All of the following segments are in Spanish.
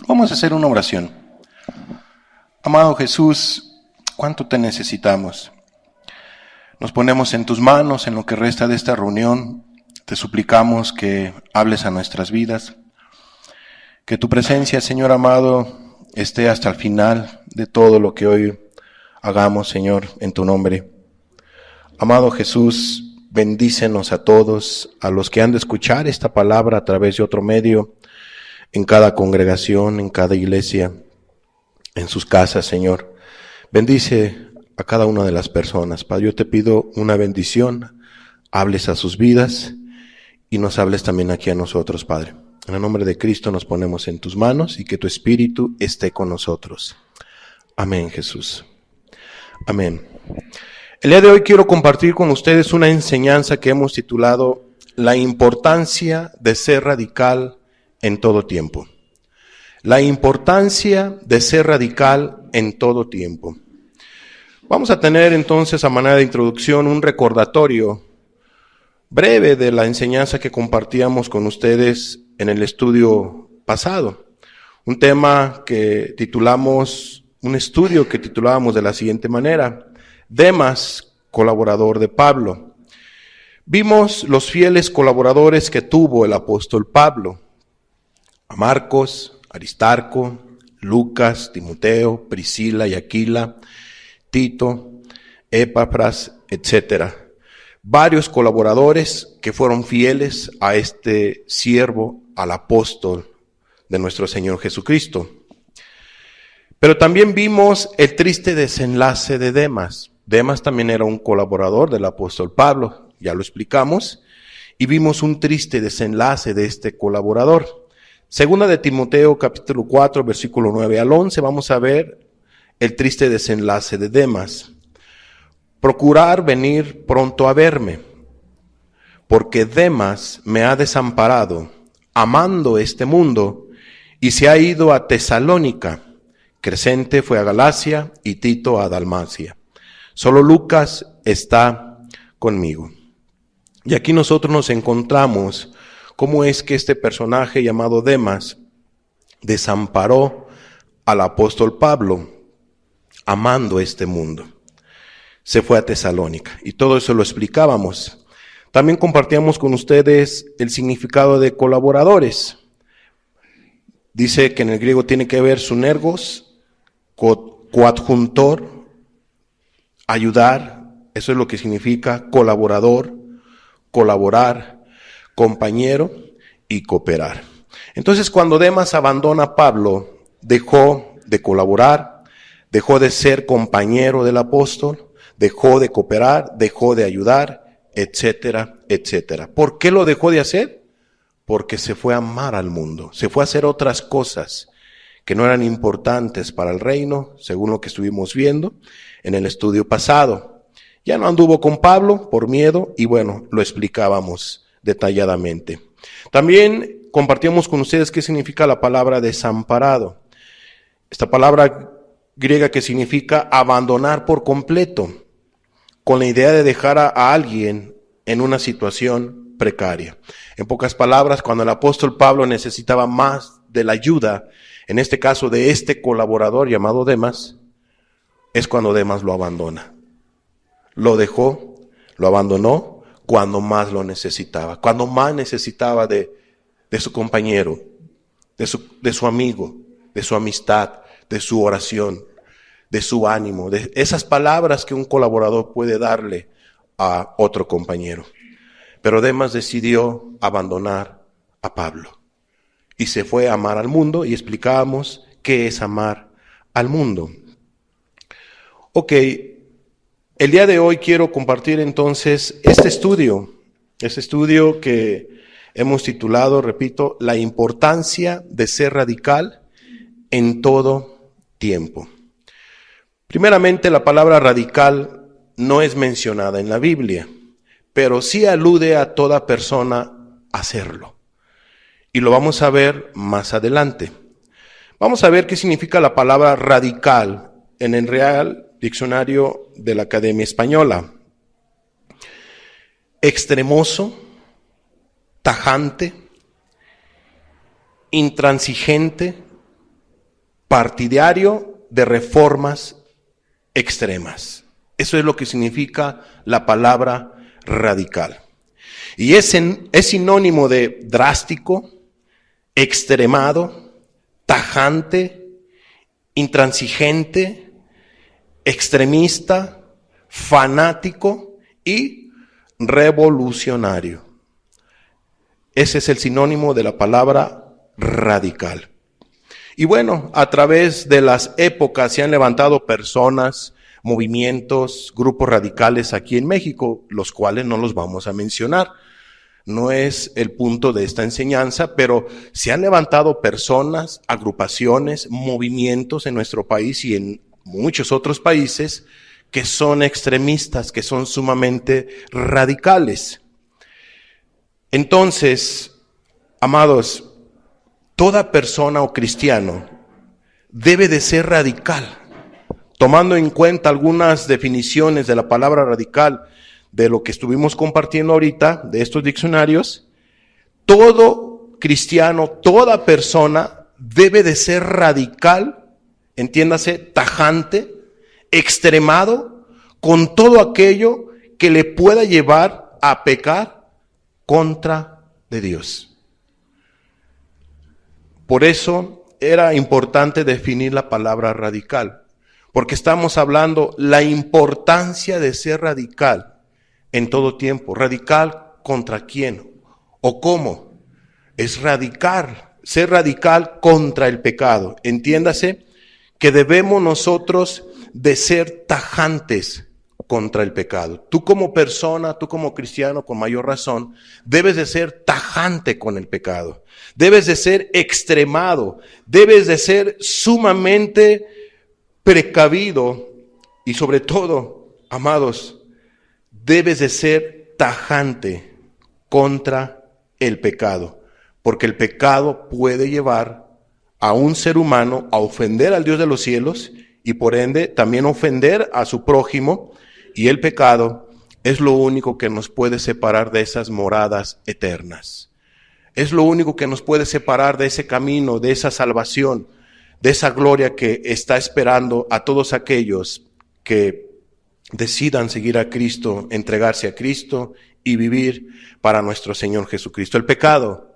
Vamos a hacer una oración. Amado Jesús, ¿cuánto te necesitamos? Nos ponemos en tus manos en lo que resta de esta reunión. Te suplicamos que hables a nuestras vidas. Que tu presencia, Señor amado, esté hasta el final de todo lo que hoy hagamos, Señor, en tu nombre. Amado Jesús, bendícenos a todos, a los que han de escuchar esta palabra a través de otro medio, en cada congregación, en cada iglesia, en sus casas, Señor. Bendice a cada una de las personas. Padre, yo te pido una bendición, hables a sus vidas y nos hables también aquí a nosotros, Padre. En el nombre de Cristo nos ponemos en tus manos y que tu Espíritu esté con nosotros. Amén, Jesús. Amén. El día de hoy quiero compartir con ustedes una enseñanza que hemos titulado La importancia de ser radical en todo tiempo. La importancia de ser radical en todo tiempo. Vamos a tener entonces a manera de introducción un recordatorio breve de la enseñanza que compartíamos con ustedes en el estudio pasado. Un tema que titulamos, un estudio que titulábamos de la siguiente manera: Demas, colaborador de Pablo. Vimos los fieles colaboradores que tuvo el apóstol Pablo: a Marcos, Aristarco, Lucas, Timoteo, Priscila y Aquila, Tito, Epafras, etc. Varios colaboradores que fueron fieles a este siervo, al apóstol de nuestro Señor Jesucristo. Pero también vimos el triste desenlace de Demas. Demas también era un colaborador del apóstol Pablo, ya lo explicamos, y vimos un triste desenlace de este colaborador. Segunda de Timoteo, capítulo 4, versículo 9 al 11, vamos a ver el triste desenlace de Demas. Procurar venir pronto a verme, porque Demas me ha desamparado, amando este mundo, y se ha ido a Tesalónica. Crescente fue a Galacia y Tito a Dalmacia. Solo Lucas está conmigo. Y aquí nosotros nos encontramos cómo es que este personaje llamado Demas desamparó al apóstol Pablo, amando este mundo. Se fue a Tesalónica y todo eso lo explicábamos. También compartíamos con ustedes el significado de colaboradores. Dice que en el griego tiene que ver sunergos, coadjuntor, ayudar. Eso es lo que significa colaborador, colaborar, compañero y cooperar. Entonces, cuando Demas abandona a Pablo, dejó de colaborar, dejó de ser compañero del apóstol, dejó de cooperar, dejó de ayudar, etcétera, etcétera. ¿Por qué lo dejó de hacer? Porque se fue a amar al mundo, se fue a hacer otras cosas que no eran importantes para el reino, según lo que estuvimos viendo en el estudio pasado. Ya no anduvo con Pablo por miedo y bueno, lo explicábamos detalladamente. También compartíamos con ustedes qué significa la palabra desamparado. Esta palabra griega que significa abandonar por completo, con la idea de dejar a alguien en una situación precaria. En pocas palabras, cuando el apóstol Pablo necesitaba más de la ayuda, en este caso de este colaborador llamado Demas, es cuando Demas lo abandona. Lo dejó, lo abandonó cuando más lo necesitaba, cuando más necesitaba de su compañero, de su amigo, de su amistad, de su oración, de su ánimo, de esas palabras que un colaborador puede darle a otro compañero. Pero Demas decidió abandonar a Pablo y se fue a amar al mundo, y explicábamos qué es amar al mundo. Ok, el día de hoy quiero compartir entonces este estudio que hemos titulado, repito, La importancia de ser radical en todo tiempo. Primeramente, la palabra radical no es mencionada en la Biblia, pero sí alude a toda persona a hacerlo. Y lo vamos a ver más adelante. Vamos a ver qué significa la palabra radical en el Real Diccionario de la Academia Española. Extremoso, tajante, intransigente, partidario de reformas extremas. Eso es lo que significa la palabra radical. Y es sinónimo de drástico, extremado, tajante, intransigente, extremista, fanático y revolucionario. Ese es el sinónimo de la palabra radical. Y bueno, a través de las épocas se han levantado personas, movimientos, grupos radicales aquí en México, los cuales no los vamos a mencionar. No es el punto de esta enseñanza, pero se han levantado personas, agrupaciones, movimientos en nuestro país y en muchos otros países que son extremistas, que son sumamente radicales. Entonces, amados, toda persona o cristiano debe de ser radical, tomando en cuenta algunas definiciones de la palabra radical de lo que estuvimos compartiendo ahorita, de estos diccionarios. Todo cristiano, toda persona debe de ser radical, entiéndase, tajante, extremado, con todo aquello que le pueda llevar a pecar contra de Dios. Por eso era importante definir la palabra radical, porque estamos hablando la importancia de ser radical en todo tiempo. ¿Radical contra quién? ¿O cómo? Es radical, ser radical contra el pecado. Entiéndase que debemos nosotros de ser tajantes contra el pecado. Tú como persona, tú como cristiano, con mayor razón, debes de ser tajante con el pecado. Debes de ser extremado, debes de ser sumamente precavido y sobre todo, amados, debes de ser tajante contra el pecado, porque el pecado puede llevar a un ser humano a ofender al Dios de los cielos y por ende también ofender a su prójimo, y el pecado es lo único que nos puede separar de esas moradas eternas. Es lo único que nos puede separar de ese camino, de esa salvación, de esa gloria que está esperando a todos aquellos que decidan seguir a Cristo, entregarse a Cristo y vivir para nuestro Señor Jesucristo. El pecado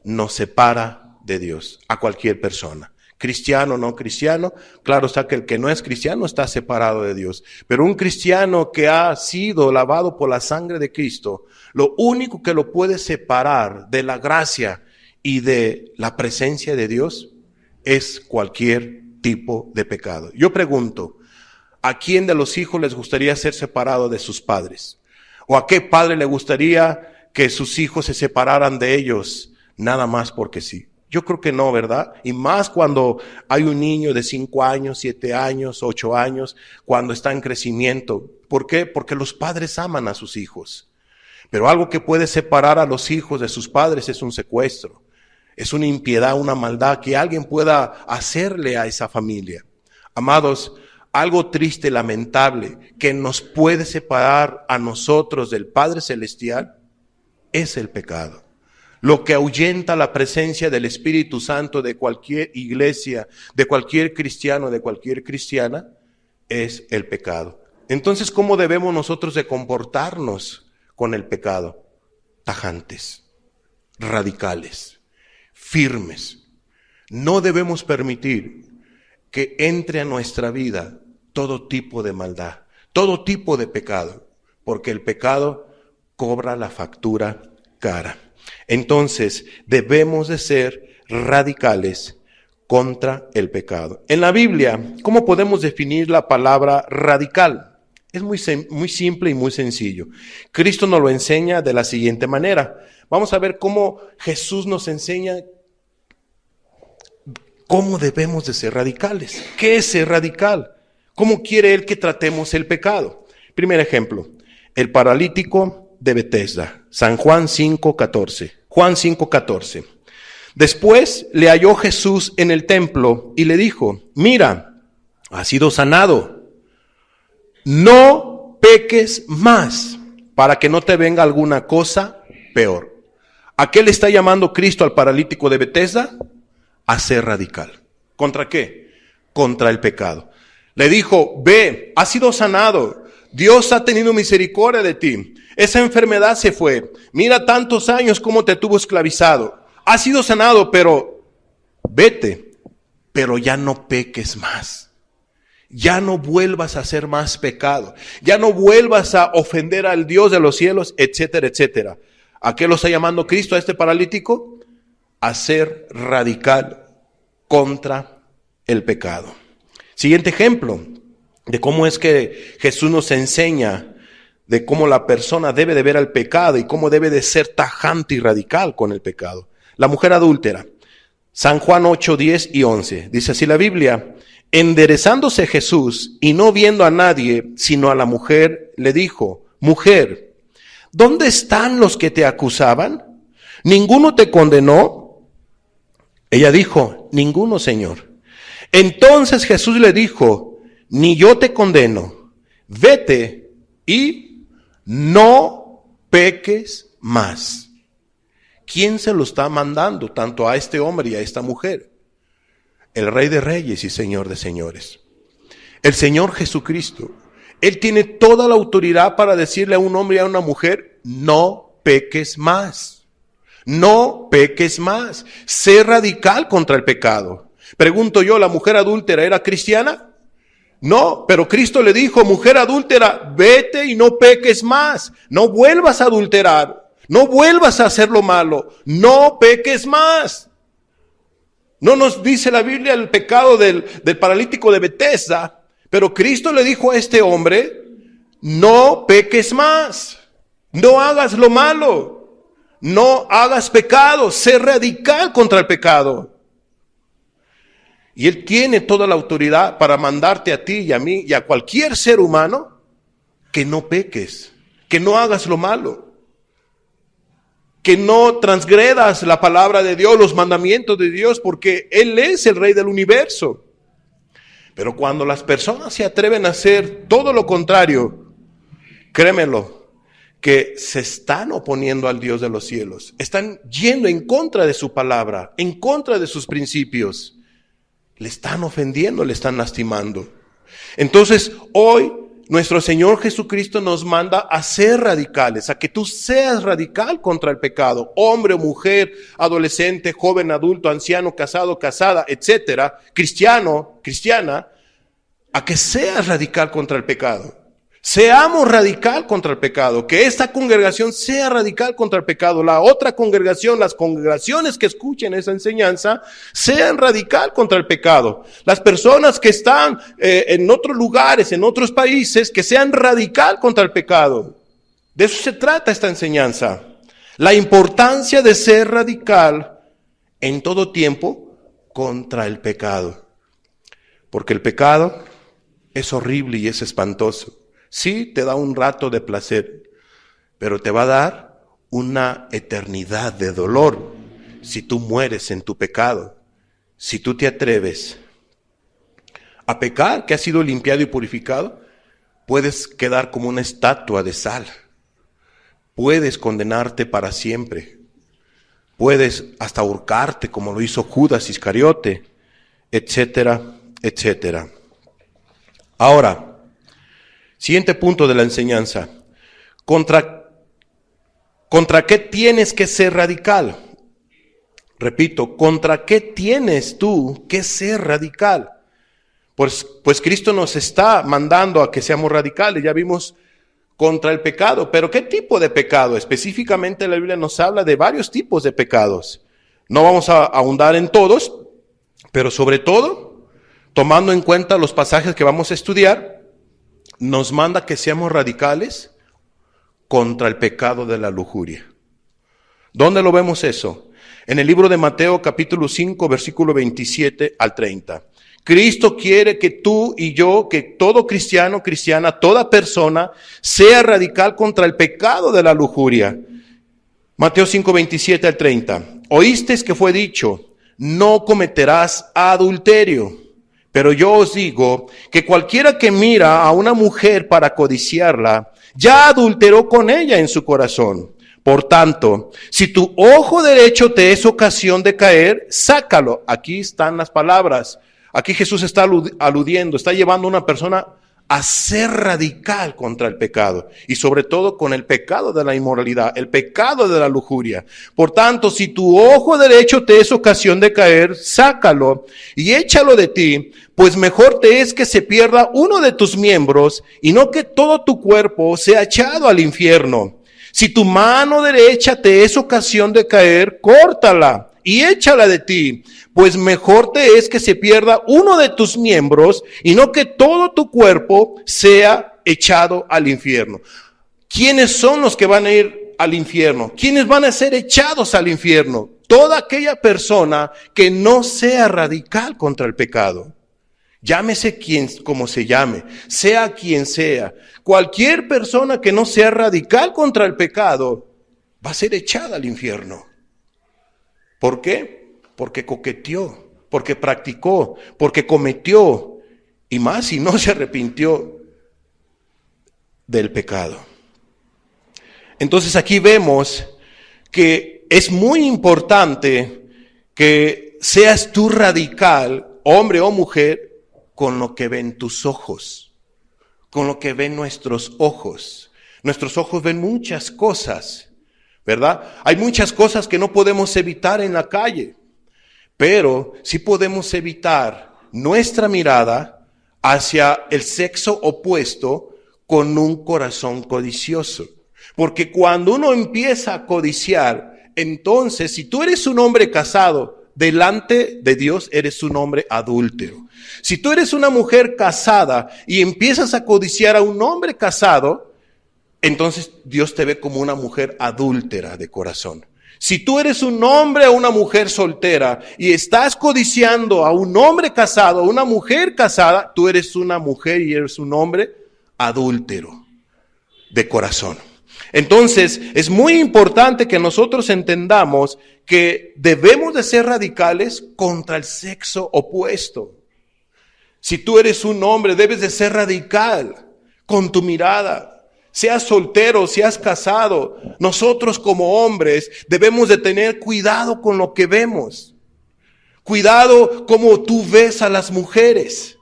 nos separa de Dios, a cualquier persona. Cristiano, no cristiano, claro está que el que no es cristiano está separado de Dios. Pero un cristiano que ha sido lavado por la sangre de Cristo, lo único que lo puede separar de la gracia y de la presencia de Dios es cualquier tipo de pecado. Yo pregunto, ¿a quién de los hijos les gustaría ser separado de sus padres? ¿O a qué padre le gustaría que sus hijos se separaran de ellos nada más porque sí? Yo creo que no, ¿verdad? Y más cuando hay un niño de 5 años, 7 años, 8 años, cuando está en crecimiento. ¿Por qué? Porque los padres aman a sus hijos. Pero algo que puede separar a los hijos de sus padres es un secuestro. Es una impiedad, una maldad que alguien pueda hacerle a esa familia. Amados, algo triste, lamentable, que nos puede separar a nosotros del Padre Celestial es el pecado. Lo que ahuyenta la presencia del Espíritu Santo de cualquier iglesia, de cualquier cristiano, de cualquier cristiana, es el pecado. Entonces, ¿cómo debemos nosotros de comportarnos con el pecado? Tajantes, radicales, firmes. No debemos permitir que entre a nuestra vida todo tipo de maldad, todo tipo de pecado, porque el pecado cobra la factura cara. Entonces, debemos de ser radicales contra el pecado. En la Biblia, ¿cómo podemos definir la palabra radical? Es muy simple y muy sencillo. Cristo nos lo enseña de la siguiente manera. Vamos a ver cómo Jesús nos enseña cómo debemos de ser radicales. ¿Qué es ser radical? ¿Cómo quiere Él que tratemos el pecado? Primer ejemplo, el paralítico de Betesda, San Juan 5:14. Juan 5:14. Después le halló Jesús en el templo y le dijo, mira, has sido sanado. No peques más para que no te venga alguna cosa peor. ¿A qué le está llamando Cristo al paralítico de Betesda? A ser radical. ¿Contra qué? contra el pecado. Le dijo, ve, has sido sanado. Dios ha tenido misericordia de ti. Esa enfermedad se fue. Mira tantos años como te tuvo esclavizado. Has sido sanado, pero vete, pero ya no peques más. Ya no vuelvas a hacer más pecado. Ya no vuelvas a ofender al Dios de los cielos, etcétera, etcétera. ¿A qué lo está llamando Cristo a este paralítico? A ser radical contra el pecado. Siguiente ejemplo de cómo es que Jesús nos enseña de cómo la persona debe de ver al pecado y cómo debe de ser tajante y radical con el pecado. La mujer adúltera. San Juan 8, 10 y 11. Dice así la Biblia: enderezándose Jesús y no viendo a nadie, sino a la mujer, le dijo: mujer, ¿dónde están los que te acusaban? ¿Ninguno te condenó? Ella dijo: ninguno, Señor. Entonces Jesús le dijo: ni yo te condeno. Vete y no peques más. ¿Quién se lo está mandando tanto a este hombre y a esta mujer? El Rey de Reyes y Señor de Señores. El Señor Jesucristo. Él tiene toda la autoridad para decirle a un hombre y a una mujer: no peques más. No peques más. Sé radical contra el pecado. Pregunto yo, ¿la mujer adúltera era cristiana? No, pero Cristo le dijo: mujer adúltera, vete y no peques más. No vuelvas a adulterar. No vuelvas a hacer lo malo. No peques más. No nos dice la Biblia el pecado del paralítico de Betesda, pero Cristo le dijo a este hombre: no peques más. No hagas lo malo. No hagas pecado. Sé radical contra el pecado. Y Él tiene toda la autoridad para mandarte a ti y a mí y a cualquier ser humano que no peques, que no hagas lo malo, que no transgredas la palabra de Dios, los mandamientos de Dios, porque Él es el Rey del universo. Pero cuando las personas se atreven a hacer todo lo contrario, créemelo, que se están oponiendo al Dios de los cielos, están yendo en contra de su palabra, en contra de sus principios. Le están ofendiendo, le están lastimando. Entonces, hoy nuestro Señor Jesucristo nos manda a ser radicales, a que tú seas radical contra el pecado. Hombre o mujer, adolescente, joven, adulto, anciano, casado, casada, etcétera, cristiano, cristiana, a que seas radical contra el pecado. Seamos radical contra el pecado, que esta congregación sea radical contra el pecado, la otra congregación, las congregaciones que escuchen esa enseñanza, sean radical contra el pecado. Las personas que están en otros lugares, en otros países, que sean radical contra el pecado. De eso se trata esta enseñanza. La importancia de ser radical en todo tiempo contra el pecado. Porque el pecado es horrible y es espantoso. Sí, te da un rato de placer, pero te va a dar una eternidad de dolor si tú mueres en tu pecado. Si tú te atreves a pecar, que has sido limpiado y purificado, puedes quedar como una estatua de sal. Puedes condenarte para siempre. Puedes hasta ahorcarte como lo hizo Judas Iscariote, etcétera, etcétera. Ahora, siguiente punto de la enseñanza. ¿Contra qué tienes que ser radical? Repito, ¿contra qué tienes tú que ser radical? Pues Cristo nos está mandando a que seamos radicales. Ya vimos contra el pecado, pero ¿qué tipo de pecado? Específicamente la Biblia nos habla de varios tipos de pecados. No vamos a ahondar en todos, pero sobre todo, tomando en cuenta los pasajes que vamos a estudiar, nos manda que seamos radicales contra el pecado de la lujuria. ¿Dónde lo vemos eso? En el libro de Mateo capítulo 5, versículo 27 al 30. Cristo quiere que tú y yo, que todo cristiano, cristiana, toda persona sea radical contra el pecado de la lujuria. Mateo 5, 27 al 30. Oísteis que fue dicho: no cometerás adulterio. Pero yo os digo que cualquiera que mira a una mujer para codiciarla, ya adulteró con ella en su corazón. Por tanto, si tu ojo derecho te es ocasión de caer, sácalo. Aquí están las palabras. Aquí Jesús está aludiendo, está llevando a una persona a ser radical contra el pecado y sobre todo con el pecado de la inmoralidad, el pecado de la lujuria. Por tanto, si tu ojo derecho te es ocasión de caer, sácalo y échalo de ti, pues mejor te es que se pierda uno de tus miembros y no que todo tu cuerpo sea echado al infierno. Si tu mano derecha te es ocasión de caer, córtala y échala de ti, pues mejor te es que se pierda uno de tus miembros y no que todo tu cuerpo sea echado al infierno. ¿Quiénes son los que van a ir al infierno? ¿Quiénes van a ser echados al infierno? Toda aquella persona que no sea radical contra el pecado. Llámese como se llame, sea quien sea. Cualquier persona que no sea radical contra el pecado va a ser echada al infierno. ¿Por qué? Porque coqueteó, porque practicó, porque cometió, y más si no se arrepintió del pecado. Entonces aquí vemos que es muy importante que seas tú radical, hombre o mujer, con lo que ven tus ojos, con lo que ven nuestros ojos. Nuestros ojos ven muchas cosas, ¿verdad? Hay muchas cosas que no podemos evitar en la calle, pero sí podemos evitar nuestra mirada hacia el sexo opuesto con un corazón codicioso. Porque cuando uno empieza a codiciar, entonces si tú eres un hombre casado, delante de Dios eres un hombre adúltero. Si tú eres una mujer casada y empiezas a codiciar a un hombre casado, entonces Dios te ve como una mujer adúltera de corazón. Si tú eres un hombre o una mujer soltera y estás codiciando a un hombre casado, a una mujer casada, tú eres una mujer y eres un hombre adúltero de corazón. Entonces, es muy importante que nosotros entendamos que debemos de ser radicales contra el sexo opuesto. Si tú eres un hombre, debes de ser radical con tu mirada. Seas soltero, seas casado, nosotros como hombres debemos de tener cuidado con lo que vemos. Cuidado como tú ves a las mujeres.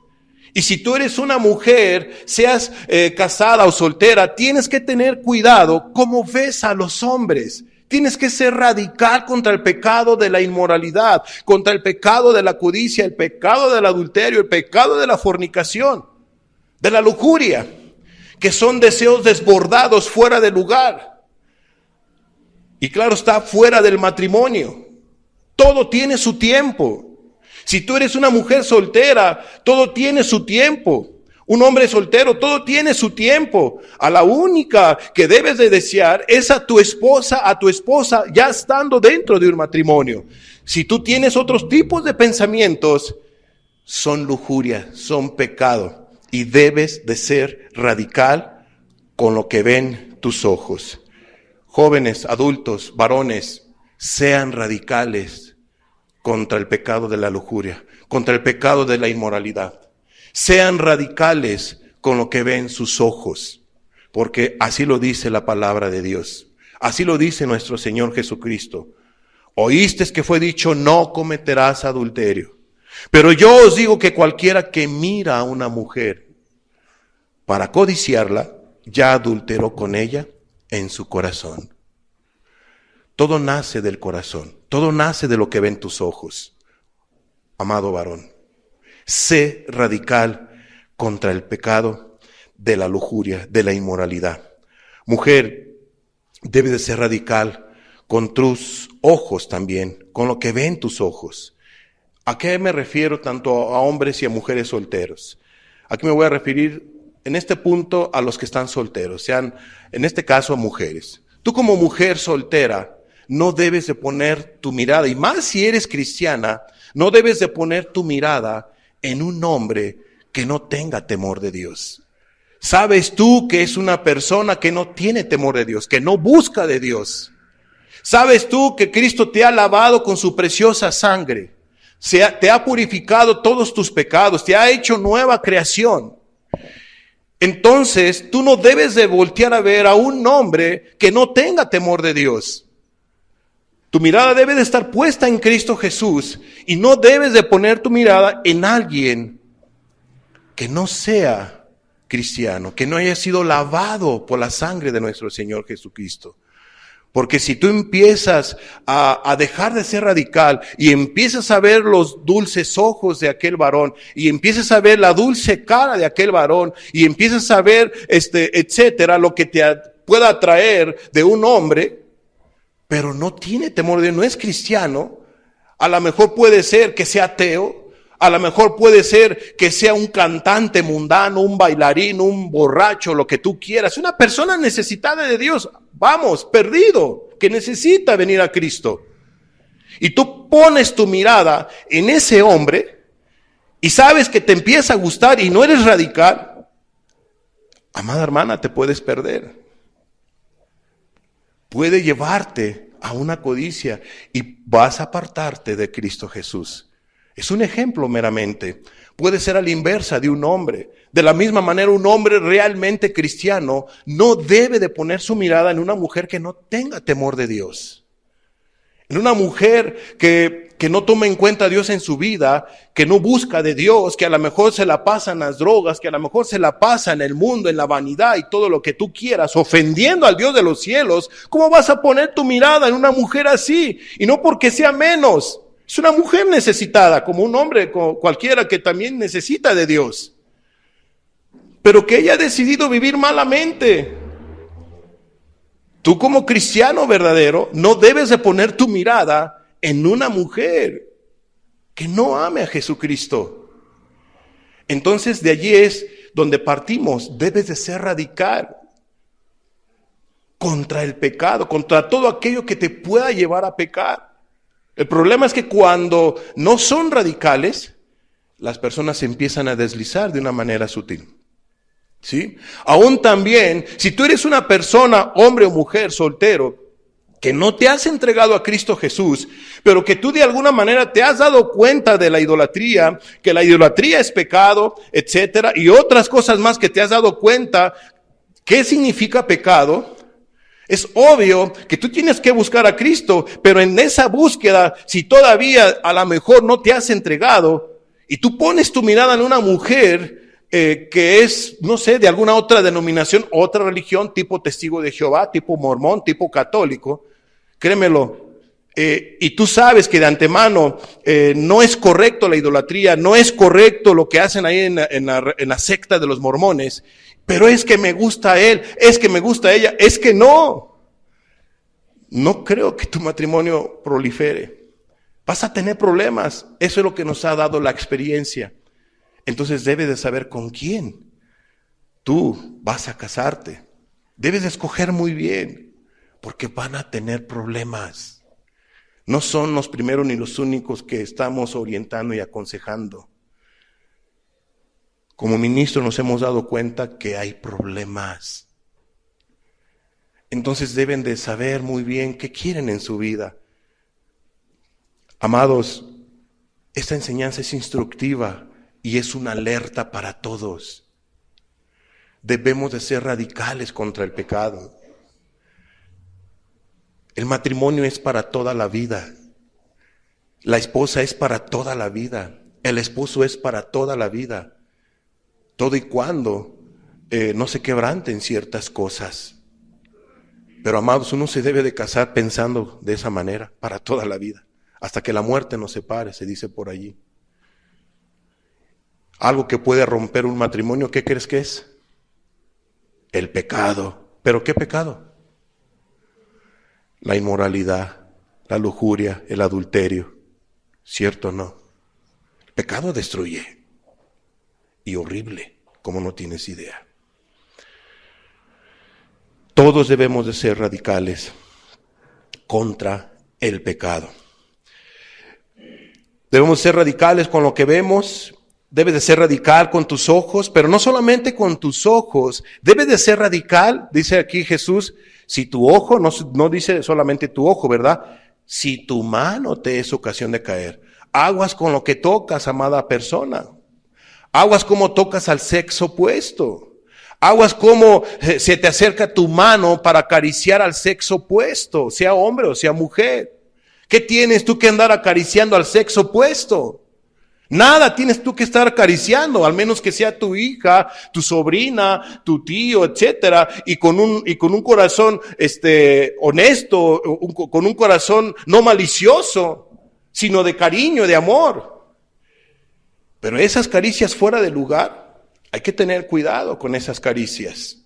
Y si tú eres una mujer, seas casada o soltera, tienes que tener cuidado cómo ves a los hombres. Tienes que ser radical contra el pecado de la inmoralidad, contra el pecado de la codicia, el pecado del adulterio, el pecado de la fornicación, de la lujuria, que son deseos desbordados fuera de lugar. Y claro está, fuera del matrimonio. Todo tiene su tiempo. Si tú eres una mujer soltera, todo tiene su tiempo. Un hombre soltero, todo tiene su tiempo. A la única que debes de desear es a tu esposa ya estando dentro de un matrimonio. Si tú tienes otros tipos de pensamientos, son lujuria, son pecado. Y debes de ser radical con lo que ven tus ojos. Jóvenes, adultos, varones, sean radicales contra el pecado de la lujuria, contra el pecado de la inmoralidad. Sean radicales con lo que ven sus ojos, porque así lo dice la palabra de Dios. Así lo dice nuestro Señor Jesucristo. Oísteis que fue dicho, no cometerás adulterio. Pero yo os digo que cualquiera que mira a una mujer para codiciarla, ya adulteró con ella en su corazón. Todo nace del corazón, todo nace de lo que ven tus ojos. Amado varón, sé radical contra el pecado de la lujuria, de la inmoralidad. Mujer, debe de ser radical con tus ojos también, con lo que ven tus ojos. ¿A qué me refiero tanto a hombres y a mujeres solteros? Aquí me voy a referir en este punto a los que están solteros, sean en este caso mujeres. Tú como mujer soltera no debes de poner tu mirada, y más si eres cristiana, no debes de poner tu mirada en un hombre que no tenga temor de Dios. ¿Sabes tú que es una persona que no tiene temor de Dios, que no busca de Dios? ¿Sabes tú que Cristo te ha lavado con su preciosa sangre? Te ha purificado todos tus pecados, te ha hecho nueva creación. Entonces, tú no debes de voltear a ver a un hombre que no tenga temor de Dios. Tu mirada debe de estar puesta en Cristo Jesús y no debes de poner tu mirada en alguien que no sea cristiano, que no haya sido lavado por la sangre de nuestro Señor Jesucristo. Porque si tú empiezas a dejar de ser radical y empiezas a ver los dulces ojos de aquel varón y empiezas a ver la dulce cara de aquel varón y empiezas a ver, etcétera, lo que te pueda atraer de un hombre, pero no tiene temor de Dios, no es cristiano, a lo mejor puede ser que sea ateo, a lo mejor puede ser que sea un cantante mundano, un bailarín, un borracho, lo que tú quieras, una persona necesitada de Dios, vamos, perdido, que necesita venir a Cristo. Y tú pones tu mirada en ese hombre y sabes que te empieza a gustar y no eres radical, amada hermana, te puedes perder. Puede llevarte a una codicia y vas a apartarte de Cristo Jesús. Es un ejemplo meramente. Puede ser a la inversa de un hombre. De la misma manera, un hombre realmente cristiano no debe de poner su mirada en una mujer que no tenga temor de Dios. En una mujer que no toma en cuenta a Dios en su vida, que no busca de Dios, que a lo mejor se la pasa en las drogas, que a lo mejor se la pasa en el mundo, en la vanidad y todo lo que tú quieras, ofendiendo al Dios de los cielos. ¿Cómo vas a poner tu mirada en una mujer así? Y no porque sea menos. Es una mujer necesitada, como un hombre, como cualquiera que también necesita de Dios. Pero que ella ha decidido vivir malamente. Tú como cristiano verdadero no debes de poner tu mirada en una mujer que no ame a Jesucristo. Entonces de allí es donde partimos. Debes de ser radical contra el pecado, contra todo aquello que te pueda llevar a pecar. El problema es que cuando no son radicales, las personas se empiezan a deslizar de una manera sutil. ¿Sí? Aún también, si tú eres una persona, hombre o mujer, soltero, que no te has entregado a Cristo Jesús, pero que tú de alguna manera te has dado cuenta de la idolatría, que la idolatría es pecado, etcétera, y otras cosas más que te has dado cuenta, ¿qué significa pecado? Es obvio que tú tienes que buscar a Cristo, pero en esa búsqueda, si todavía a lo mejor no te has entregado, y tú pones tu mirada en una mujer que es, no sé, de alguna otra denominación, otra religión, tipo testigo de Jehová, tipo mormón, tipo católico, créemelo, y tú sabes que de antemano no es correcto la idolatría, no es correcto lo que hacen ahí en la secta de los mormones, pero es que me gusta él, es que me gusta ella, es que no creo que tu matrimonio prolifere. Vas a tener problemas, eso es lo que nos ha dado la experiencia. Entonces debes de saber con quién tú vas a casarte. Debes de escoger muy bien, porque van a tener problemas. No son los primeros ni los únicos que estamos orientando y aconsejando. Como ministro nos hemos dado cuenta que hay problemas. Entonces deben de saber muy bien qué quieren en su vida. Amados, esta enseñanza es instructiva y es una alerta para todos. Debemos de ser radicales contra el pecado. El matrimonio es para toda la vida. La esposa es para toda la vida. El esposo es para toda la vida. Todo y cuando no se quebranten ciertas cosas. Pero amados, uno se debe de casar pensando de esa manera, para toda la vida. Hasta que la muerte nos separe, se dice por allí. Algo que puede romper un matrimonio, ¿qué crees que es? El pecado. ¿Pero qué pecado? La inmoralidad, la lujuria, el adulterio. ¿Cierto o no? El pecado destruye. Y horrible, como no tienes idea. Todos debemos de ser radicales contra el pecado. Debemos ser radicales con lo que vemos. Debes de ser radical con tus ojos, pero no solamente con tus ojos. Debes de ser radical, dice aquí Jesús, si tu ojo, no dice solamente tu ojo, ¿verdad? Si tu mano te es ocasión de caer. Aguas con lo que tocas, amada persona. Aguas como tocas al sexo opuesto. Aguas como se te acerca tu mano para acariciar al sexo opuesto, sea hombre o sea mujer. ¿Qué tienes tú que andar acariciando al sexo opuesto? Nada tienes tú que estar acariciando, al menos que sea tu hija, tu sobrina, tu tío, etcétera, y con un corazón honesto, con un corazón no malicioso, sino de cariño, de amor. Pero esas caricias fuera de lugar, hay que tener cuidado con esas caricias,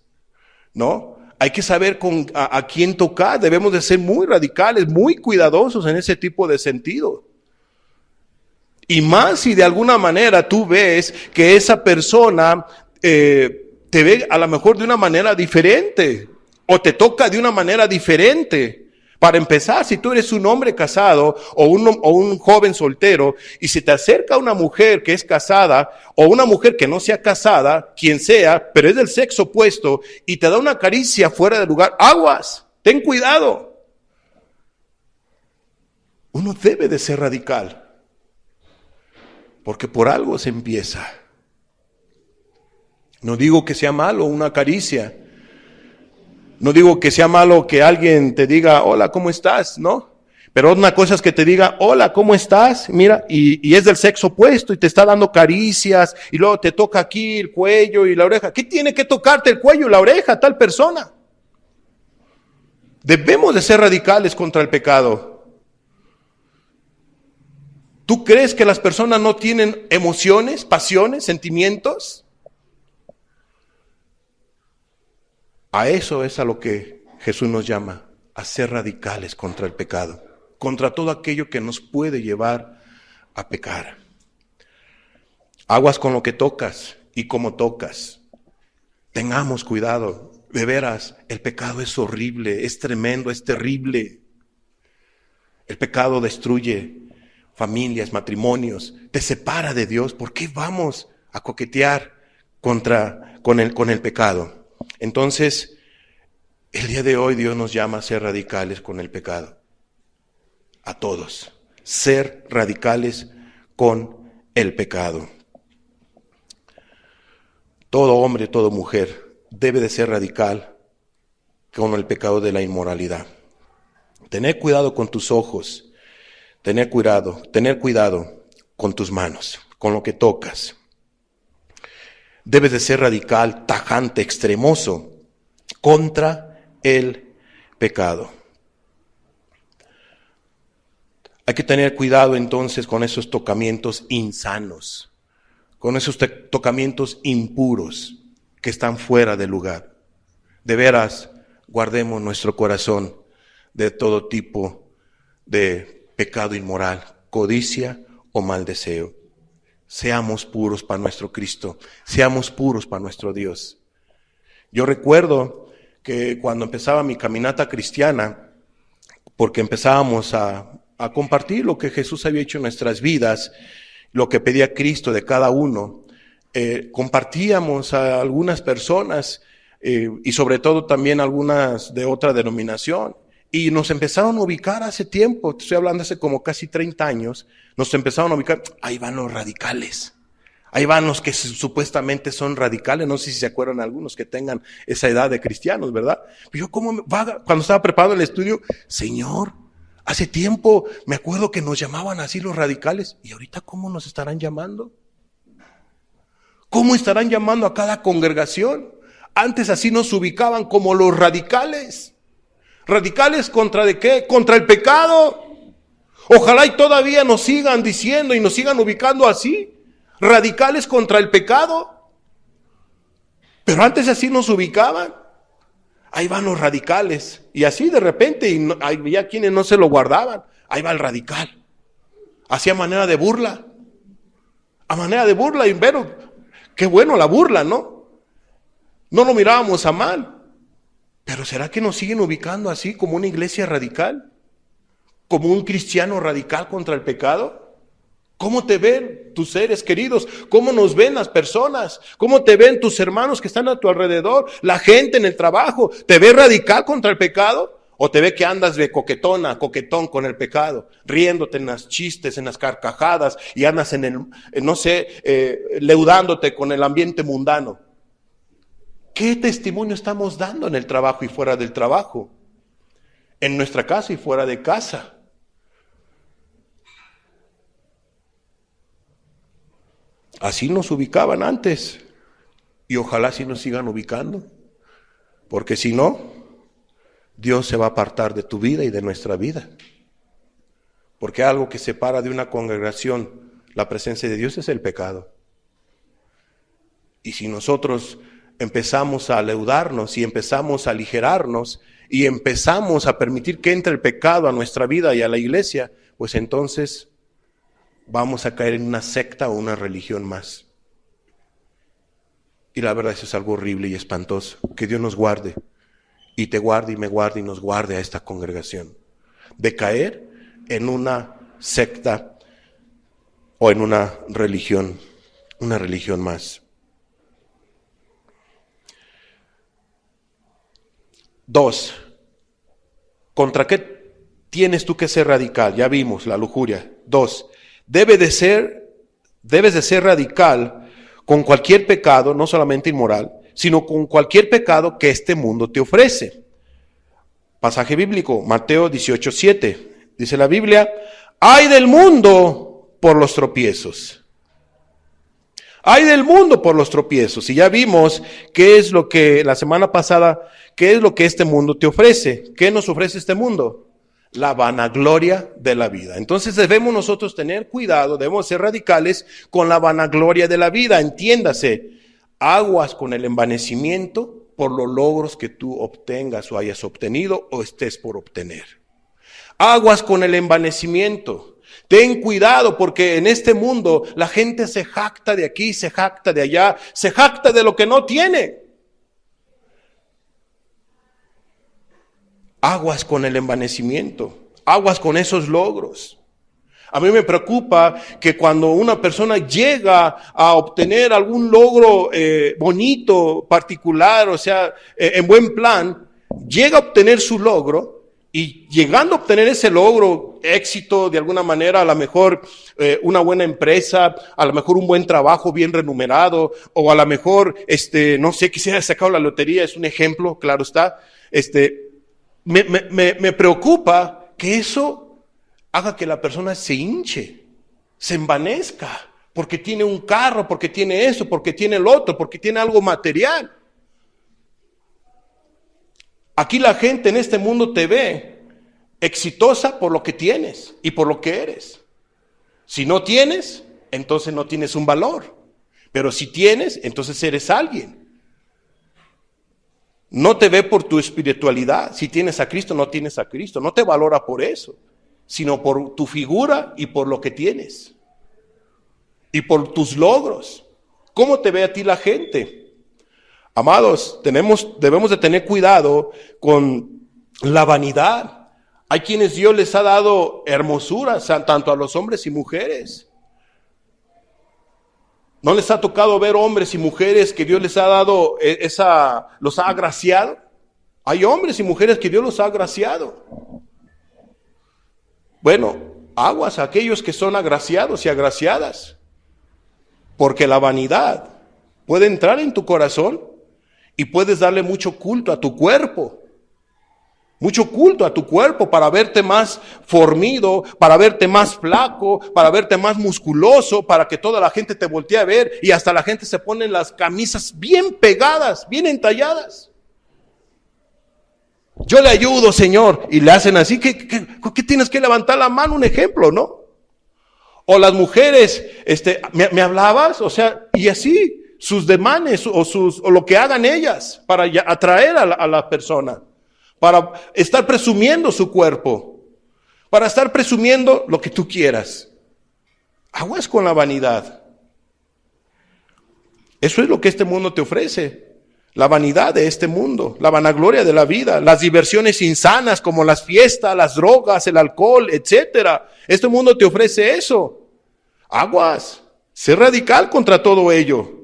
¿no? Hay que saber a quién tocar, debemos de ser muy radicales, muy cuidadosos en ese tipo de sentido. Y más si de alguna manera tú ves que esa persona te ve a lo mejor de una manera diferente o te toca de una manera diferente. Para empezar, si tú eres un hombre casado o un joven soltero y si te acerca una mujer que es casada o una mujer que no sea casada, quien sea, pero es del sexo opuesto y te da una caricia fuera de lugar, aguas, ten cuidado. Uno debe de ser radical. Porque por algo se empieza. No digo que sea malo una caricia. No digo que sea malo que alguien te diga, hola, ¿cómo estás? ¿No? Pero una cosa es que te diga, hola, ¿cómo estás? Mira, y es del sexo opuesto y te está dando caricias y luego te toca aquí el cuello y la oreja. ¿Qué tiene que tocarte el cuello y la oreja tal persona? Debemos de ser radicales contra el pecado. ¿Tú crees que las personas no tienen emociones, pasiones, sentimientos? A eso es a lo que Jesús nos llama, a ser radicales contra el pecado, contra todo aquello que nos puede llevar a pecar. Aguas con lo que tocas y cómo tocas. Tengamos cuidado, de veras, el pecado es horrible, es tremendo, es terrible. El pecado destruye familias, matrimonios, te separa de Dios. ¿Por qué vamos a coquetear con el pecado? Entonces, el día de hoy Dios nos llama a ser radicales con el pecado. A todos. Ser radicales con el pecado. Todo hombre, toda mujer debe de ser radical con el pecado de la inmoralidad. Tener cuidado con tus ojos. Tener cuidado con tus manos, con lo que tocas. Debes de ser radical, tajante, extremoso contra el pecado. Hay que tener cuidado entonces con esos tocamientos insanos, con esos tocamientos impuros que están fuera de lugar. De veras, guardemos nuestro corazón de todo tipo de pecado inmoral, codicia o mal deseo. Seamos puros para nuestro Cristo, seamos puros para nuestro Dios. Yo recuerdo que cuando empezaba mi caminata cristiana, porque empezábamos a compartir lo que Jesús había hecho en nuestras vidas, lo que pedía Cristo de cada uno, compartíamos a algunas personas y sobre todo también algunas de otra denominación. Y nos empezaron a ubicar hace tiempo, te estoy hablando hace como casi 30 años, nos empezaron a ubicar, ahí van los radicales, ahí van los que supuestamente son radicales, no sé si se acuerdan algunos que tengan esa edad de cristianos, ¿verdad? Pero yo cuando estaba preparado el estudio, Señor, hace tiempo me acuerdo que nos llamaban así los radicales, y ahorita ¿cómo nos estarán llamando? ¿Cómo estarán llamando a cada congregación? Antes así nos ubicaban como los radicales. ¿Radicales contra de qué? Contra el pecado. Ojalá y todavía nos sigan diciendo y nos sigan ubicando así. Radicales contra el pecado. Pero antes así nos ubicaban. Ahí van los radicales. Y así de repente, y había quienes no se lo guardaban. Ahí va el radical. Así a manera de burla. A manera de burla. Y bueno, qué bueno la burla, ¿no? No lo mirábamos a mal. Pero ¿será que nos siguen ubicando así como una iglesia radical? ¿Como un cristiano radical contra el pecado? ¿Cómo te ven tus seres queridos? ¿Cómo nos ven las personas? ¿Cómo te ven tus hermanos que están a tu alrededor? La gente en el trabajo, ¿te ve radical contra el pecado? ¿O te ve que andas de coquetón con el pecado? Riéndote en las chistes, en las carcajadas y andas leudándote con el ambiente mundano. ¿Qué testimonio estamos dando en el trabajo y fuera del trabajo? En nuestra casa y fuera de casa. Así nos ubicaban antes y ojalá así nos sigan ubicando, porque si no, Dios se va a apartar de tu vida y de nuestra vida. Porque algo que separa de una congregación la presencia de Dios es el pecado. Y si nosotros empezamos a leudarnos y empezamos a aligerarnos y empezamos a permitir que entre el pecado a nuestra vida y a la iglesia, pues entonces vamos a caer en una secta o una religión más. Y la verdad, eso es algo horrible y espantoso. Que Dios nos guarde, y te guarde y me guarde y nos guarde a esta congregación de caer en una secta o en una religión más. 2. ¿Contra qué tienes tú que ser radical? Ya vimos la lujuria. 2. Debes de ser radical con cualquier pecado, no solamente inmoral, sino con cualquier pecado que este mundo te ofrece. Pasaje bíblico, Mateo 18:7. Dice la Biblia: ¡ay del mundo por los tropiezos! ¡Ay del mundo por los tropiezos! Y ya vimos qué es lo que la semana pasada, qué es lo que este mundo te ofrece. ¿Qué nos ofrece este mundo? La vanagloria de la vida. Entonces debemos nosotros tener cuidado, debemos ser radicales con la vanagloria de la vida. Entiéndase, aguas con el envanecimiento por los logros que tú obtengas o hayas obtenido o estés por obtener. Aguas con el envanecimiento. Ten cuidado, porque en este mundo la gente se jacta de aquí, se jacta de allá, se jacta de lo que no tiene. Aguas con el envanecimiento, aguas con esos logros. A mí me preocupa que cuando una persona llega a obtener algún logro bonito, particular, o sea, en buen plan, llega a obtener su logro y llegando a obtener ese logro, éxito de alguna manera, a lo mejor una buena empresa, a lo mejor un buen trabajo bien remunerado, o a lo mejor, no sé, que se haya sacado la lotería, es un ejemplo, claro está, me preocupa que eso haga que la persona se hinche, se envanezca, porque tiene un carro, porque tiene eso, porque tiene el otro, porque tiene algo material. Aquí la gente en este mundo te ve exitosa por lo que tienes y por lo que eres. Si no tienes, entonces no tienes un valor. Pero si tienes, entonces eres alguien. No te ve por tu espiritualidad. Si tienes a Cristo, no tienes a Cristo. No te valora por eso, sino por tu figura y por lo que tienes. Y por tus logros. ¿Cómo te ve a ti la gente? Amados, debemos de tener cuidado con la vanidad. Hay quienes Dios les ha dado hermosura, tanto a los hombres y mujeres. ¿No les ha tocado ver hombres y mujeres que Dios les ha dado los ha agraciado? Hay hombres y mujeres que Dios los ha agraciado. Bueno, aguas a aquellos que son agraciados y agraciadas, porque la vanidad puede entrar en tu corazón y puedes darle mucho culto a tu cuerpo. Mucho culto a tu cuerpo para verte más fornido, para verte más flaco, para verte más musculoso, para que toda la gente te voltee a ver y hasta la gente se pone las camisas bien pegadas, bien entalladas. Yo le ayudo, Señor, y le hacen así, ¿qué tienes que levantar la mano? Un ejemplo, ¿no? O las mujeres, ¿me hablabas? O sea, y así, sus demanes o lo que hagan ellas para atraer a la persona. Para estar presumiendo su cuerpo, para estar presumiendo lo que tú quieras. Aguas con la vanidad. Eso es lo que este mundo te ofrece. La vanidad de este mundo, la vanagloria de la vida, las diversiones insanas como las fiestas, las drogas, el alcohol, etcétera. Este mundo te ofrece eso. Aguas, sé radical contra todo ello.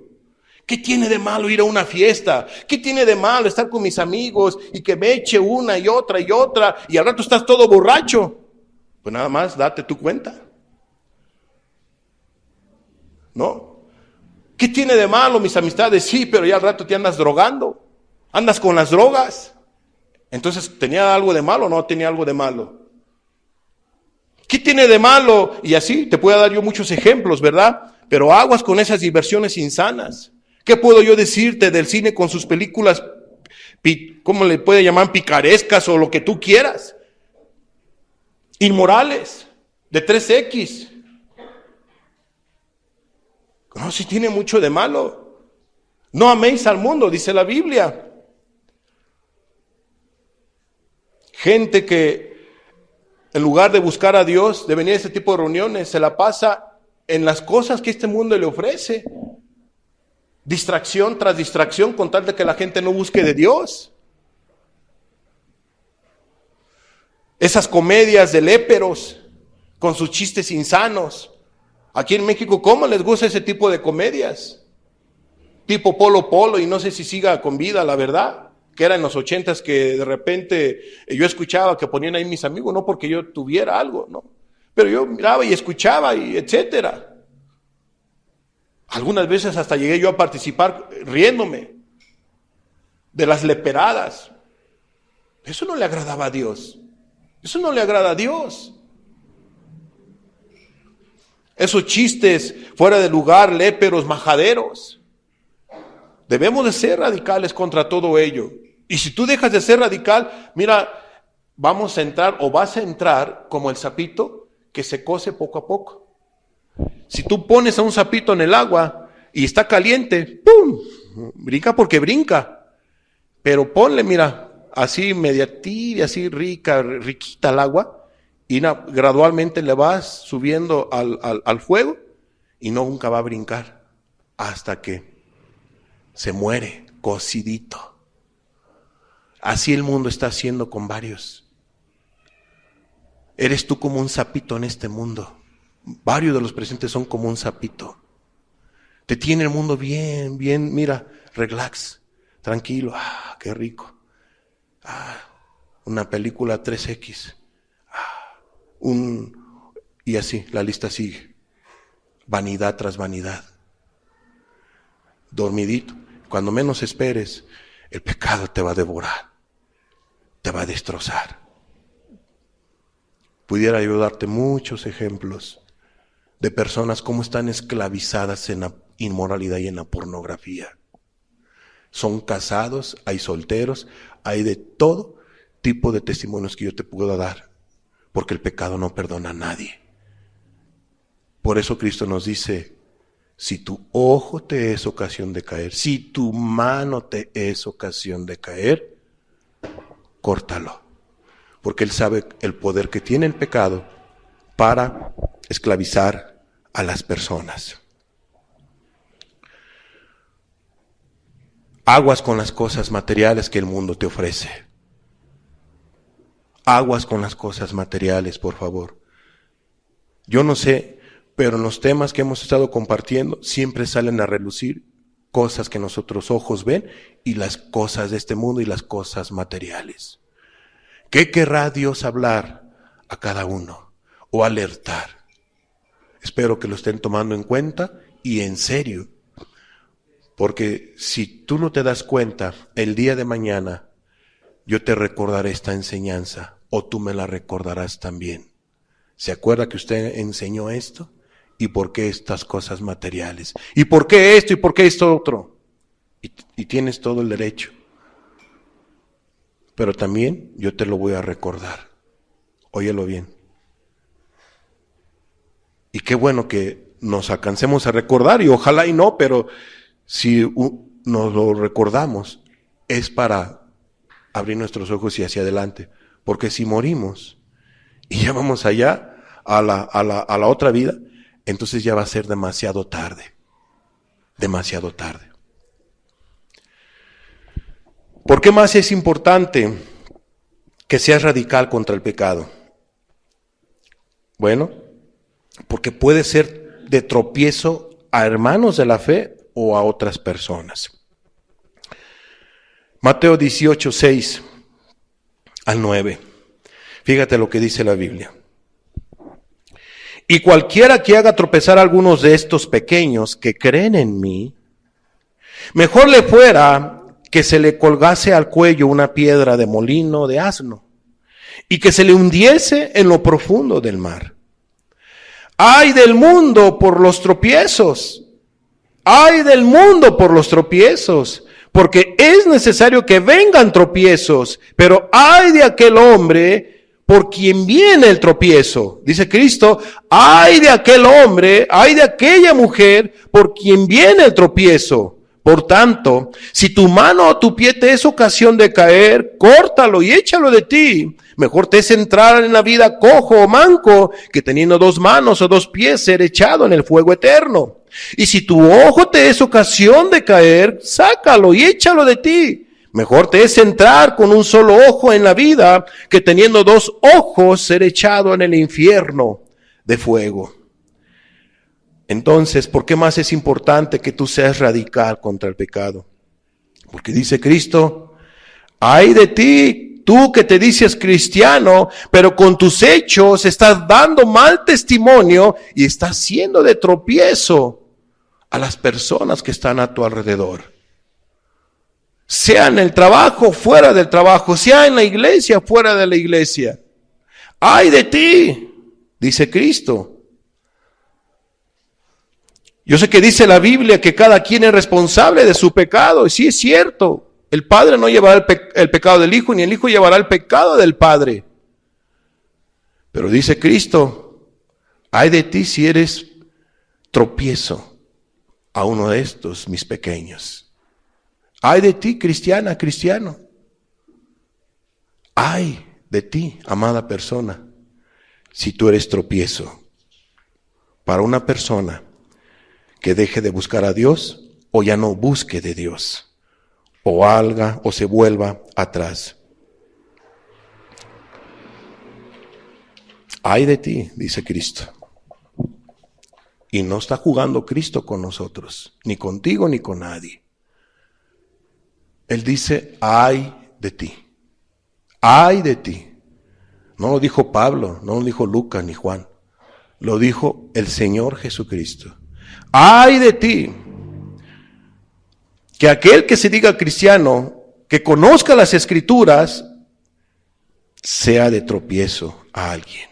¿Qué tiene de malo ir a una fiesta? ¿Qué tiene de malo estar con mis amigos y que me eche una y otra y al rato estás todo borracho? Pues nada más date tu cuenta. ¿No? ¿Qué tiene de malo mis amistades? Sí, pero ya al rato te andas drogando. Andas con las drogas. Entonces, ¿tenía algo de malo o no tenía algo de malo? ¿Qué tiene de malo? Y así te puedo dar yo muchos ejemplos, ¿verdad? Pero aguas con esas diversiones insanas. ¿Qué puedo yo decirte del cine con sus películas, cómo le puede llamar, picarescas o lo que tú quieras? Inmorales, de 3X. No, si tiene mucho de malo. No améis al mundo, dice la Biblia. Gente que en lugar de buscar a Dios, de venir a este tipo de reuniones, se la pasa en las cosas que este mundo le ofrece. Distracción tras distracción con tal de que la gente no busque de Dios. Esas comedias de léperos con sus chistes insanos. Aquí en México, ¿cómo les gusta ese tipo de comedias? Tipo Polo Polo, y no sé si siga con vida, la verdad. Que era en los 80s que de repente yo escuchaba que ponían ahí mis amigos, no porque yo tuviera algo, no. Pero yo miraba y escuchaba y etcétera. Algunas veces hasta llegué yo a participar riéndome de las leperadas. Eso no le agradaba a Dios. Eso no le agrada a Dios. Esos chistes fuera de lugar, léperos, majaderos. Debemos de ser radicales contra todo ello. Y si tú dejas de ser radical, mira, vamos a entrar o vas a entrar como el sapito que se cose poco a poco. Si tú pones a un sapito en el agua y está caliente, ¡pum! Brinca porque brinca. Pero ponle, mira, así media tibia, así riquita el agua, y gradualmente le vas subiendo al fuego y nunca va a brincar hasta que se muere cocidito. Así el mundo está haciendo con varios. Eres tú como un sapito en este mundo. Varios de los presentes son como un sapito. Te tiene el mundo bien, mira, relax, tranquilo, qué rico. Una película 3X. Y así, la lista sigue. Vanidad tras vanidad. Dormidito. Cuando menos esperes, el pecado te va a devorar. Te va a destrozar. Pudiera yo darte muchos ejemplos de personas cómo están esclavizadas en la inmoralidad y en la pornografía. Son casados, hay solteros, hay de todo tipo de testimonios que yo te puedo dar, porque el pecado no perdona a nadie. Por eso Cristo nos dice, si tu ojo te es ocasión de caer, si tu mano te es ocasión de caer, córtalo. Porque Él sabe el poder que tiene el pecado para esclavizar a las personas. Aguas con las cosas materiales que el mundo te ofrece. Aguas con las cosas materiales, por favor. Yo no sé, pero en los temas que hemos estado compartiendo siempre salen a relucir cosas que nuestros ojos ven y las cosas de este mundo y las cosas materiales. ¿Qué querrá Dios hablar a cada uno o alertar? Espero que lo estén tomando en cuenta y en serio, porque si tú no te das cuenta, el día de mañana yo te recordaré esta enseñanza o tú me la recordarás también. ¿Se acuerda que usted enseñó esto? ¿Y por qué estas cosas materiales? ¿Y por qué esto? ¿Y por qué esto otro? Y tienes todo el derecho. Pero también yo te lo voy a recordar. Óyelo bien. Y qué bueno que nos alcancemos a recordar, y ojalá y no, pero si nos lo recordamos, es para abrir nuestros ojos y hacia adelante. Porque si morimos y ya vamos allá a la otra vida, entonces ya va a ser demasiado tarde. Demasiado tarde. ¿Por qué más es importante que seas radical contra el pecado? Bueno, porque puede ser de tropiezo a hermanos de la fe o a otras personas. Mateo 18, 6 al 9. Fíjate lo que dice la Biblia. Y cualquiera que haga tropezar a algunos de estos pequeños que creen en mí, mejor le fuera que se le colgase al cuello una piedra de molino de asno y que se le hundiese en lo profundo del mar. Ay del mundo por los tropiezos. Ay del mundo por los tropiezos. Porque es necesario que vengan tropiezos. Pero ay de aquel hombre por quien viene el tropiezo. Dice Cristo, ay de aquel hombre, ay de aquella mujer por quien viene el tropiezo. Por tanto, si tu mano o tu pie te es ocasión de caer, córtalo y échalo de ti. Mejor te es entrar en la vida cojo o manco, que teniendo 2 manos o 2 pies ser echado en el fuego eterno. Y si tu ojo te es ocasión de caer, sácalo y échalo de ti. Mejor te es entrar con un solo ojo en la vida, que teniendo 2 ojos ser echado en el infierno de fuego. Entonces, ¿por qué más es importante que tú seas radical contra el pecado? Porque dice Cristo, ay de ti, tú que te dices cristiano, pero con tus hechos estás dando mal testimonio y estás siendo de tropiezo a las personas que están a tu alrededor. Sea en el trabajo, fuera del trabajo, sea en la iglesia, fuera de la iglesia. Ay de ti, dice Cristo. Yo sé que dice la Biblia que cada quien es responsable de su pecado, y sí es cierto. El Padre no llevará el pecado del Hijo, ni el Hijo llevará el pecado del Padre. Pero dice Cristo, ay de ti si eres tropiezo a uno de estos, mis pequeños. Ay de ti, cristiana, cristiano. Ay de ti, amada persona, si tú eres tropiezo para una persona que deje de buscar a Dios o ya no busque de Dios, o haga o se vuelva atrás. Ay de ti, dice Cristo. Y no está jugando Cristo con nosotros, ni contigo ni con nadie. Él dice, ay de ti. Ay de ti. No lo dijo Pablo, no lo dijo Lucas ni Juan. Lo dijo el Señor Jesucristo. Ay de ti, que aquel que se diga cristiano, que conozca las Escrituras, sea de tropiezo a alguien.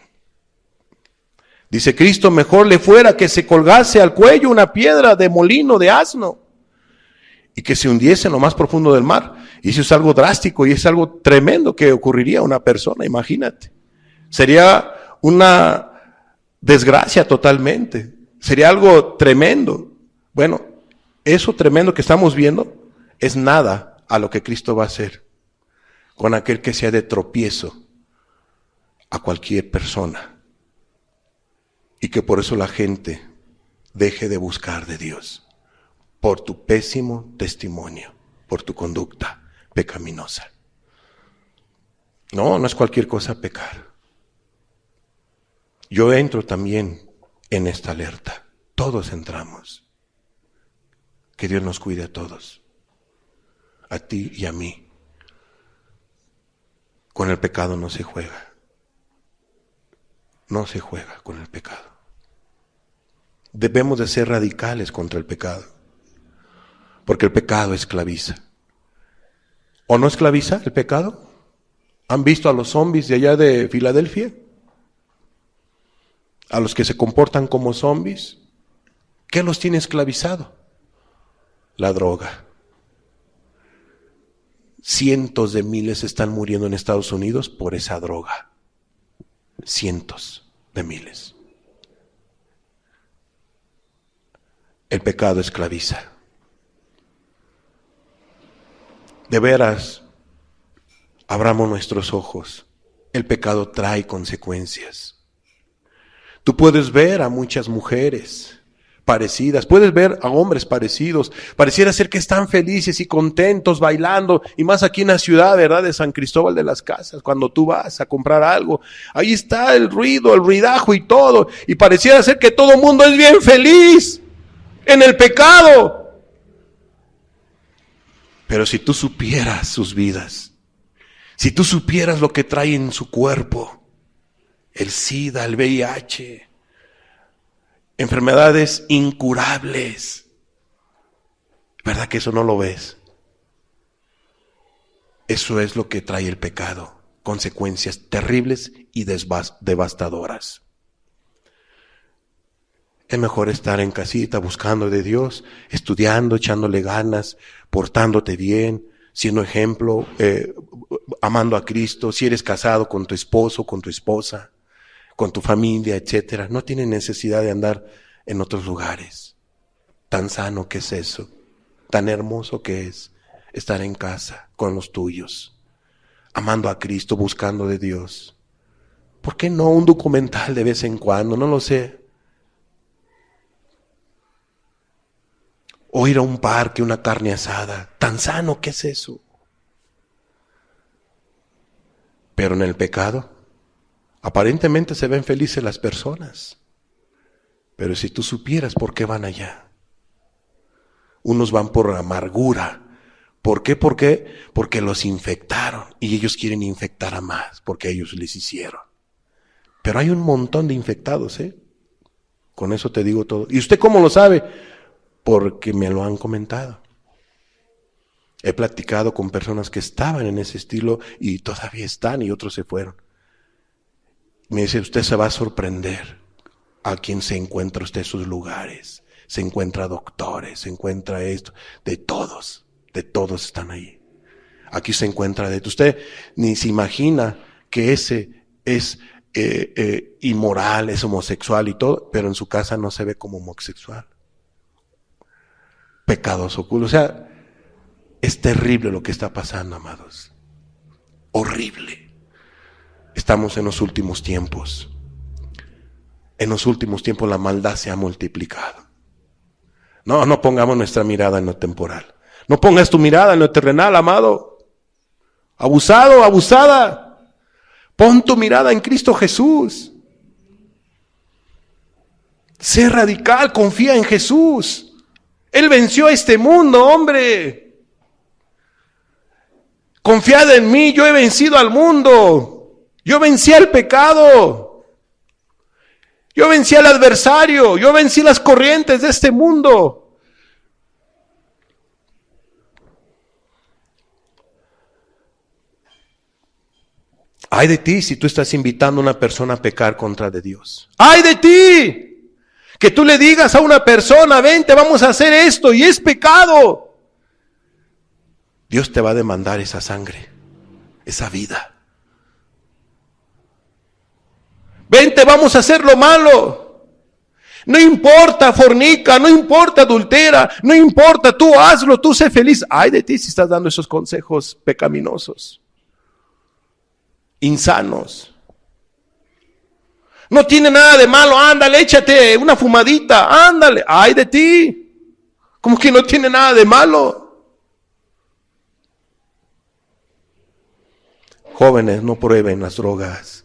Dice Cristo, mejor le fuera que se colgase al cuello una piedra de molino de asno y que se hundiese en lo más profundo del mar. Y eso es algo drástico y es algo tremendo que ocurriría a una persona, imagínate. Sería una desgracia totalmente. Sería algo tremendo. Bueno, eso tremendo que estamos viendo es nada a lo que Cristo va a hacer con aquel que sea de tropiezo a cualquier persona. Y que por eso la gente deje de buscar de Dios. Por tu pésimo testimonio, por tu conducta pecaminosa. No es cualquier cosa pecar. Yo entro también en esta alerta. Todos entramos. Que Dios nos cuide a todos. A ti y a mí. Con el pecado no se juega. No se juega con el pecado. Debemos de ser radicales contra el pecado. Porque el pecado esclaviza. ¿O no esclaviza el pecado? ¿Han visto a los zombies de allá de Filadelfia? A los que se comportan como zombies. ¿Qué los tiene esclavizado? La droga. Cientos de miles están muriendo en Estados Unidos por esa droga. Cientos de miles. El pecado esclaviza. De veras, abramos nuestros ojos. El pecado trae consecuencias. Tú puedes ver a muchas mujeres parecidas, puedes ver a hombres parecidos, pareciera ser que están felices y contentos bailando, y más aquí en la ciudad, ¿verdad?, de San Cristóbal de las Casas, cuando tú vas a comprar algo, ahí está el ruido, el ruidajo y todo, y pareciera ser que todo el mundo es bien feliz en el pecado. Pero si tú supieras sus vidas, si tú supieras lo que trae en su cuerpo, el SIDA, el VIH, enfermedades incurables, ¿verdad que eso no lo ves? Eso es lo que trae el pecado, consecuencias terribles y devastadoras. Es mejor estar en casita buscando de Dios, estudiando, echándole ganas, portándote bien, siendo ejemplo, amando a Cristo. Si eres casado con tu esposo, con tu esposa, con tu familia, etcétera, no tienes necesidad de andar en otros lugares. Tan sano que es eso, tan hermoso que es estar en casa con los tuyos, amando a Cristo, buscando de Dios. ¿Por qué no un documental de vez en cuando? No lo sé. O ir a un parque, una carne asada. Tan sano que es eso. Pero en el pecado, aparentemente se ven felices las personas. Pero si tú supieras por qué van allá. Unos van por amargura. ¿Por qué? ¿Por qué? Porque los infectaron. Y ellos quieren infectar a más, porque ellos les hicieron. Pero hay un montón de infectados, ¿eh? Con eso te digo todo. ¿Y usted cómo lo sabe? Porque me lo han comentado. He platicado con personas que estaban en ese estilo y todavía están y otros se fueron. Me dice, usted se va a sorprender a quien se encuentra usted en sus lugares. Se encuentra doctores, se encuentra esto, de todos están ahí. Aquí se encuentra de usted ni se imagina que ese es inmoral, es homosexual y todo, pero en su casa no se ve como homosexual. Pecados ocultos. O sea, es terrible lo que está pasando, amados. Horrible. Estamos en los últimos tiempos. En los últimos tiempos la maldad se ha multiplicado. No pongamos nuestra mirada en lo temporal. No pongas tu mirada en lo terrenal, amado. Abusado, abusada. Pon tu mirada en Cristo Jesús. Sé radical, confía en Jesús. Él venció a este mundo, hombre. Confiad en mí, yo he vencido al mundo. Yo vencí al pecado. Yo vencí al adversario. Yo vencí las corrientes de este mundo. Ay de ti si tú estás invitando a una persona a pecar contra de Dios. ¡Ay de ti! Que tú le digas a una persona, vente, vamos a hacer esto, y es pecado. Dios te va a demandar esa sangre, esa vida. Vente, vamos a hacer lo malo. No importa, fornica, no importa, adultera, no importa, tú hazlo, tú sé feliz. Ay de ti si estás dando esos consejos pecaminosos, insanos. No tiene nada de malo, ándale, échate una fumadita, ándale, ay de ti. ¿Cómo que no tiene nada de malo? Jóvenes, no prueben las drogas,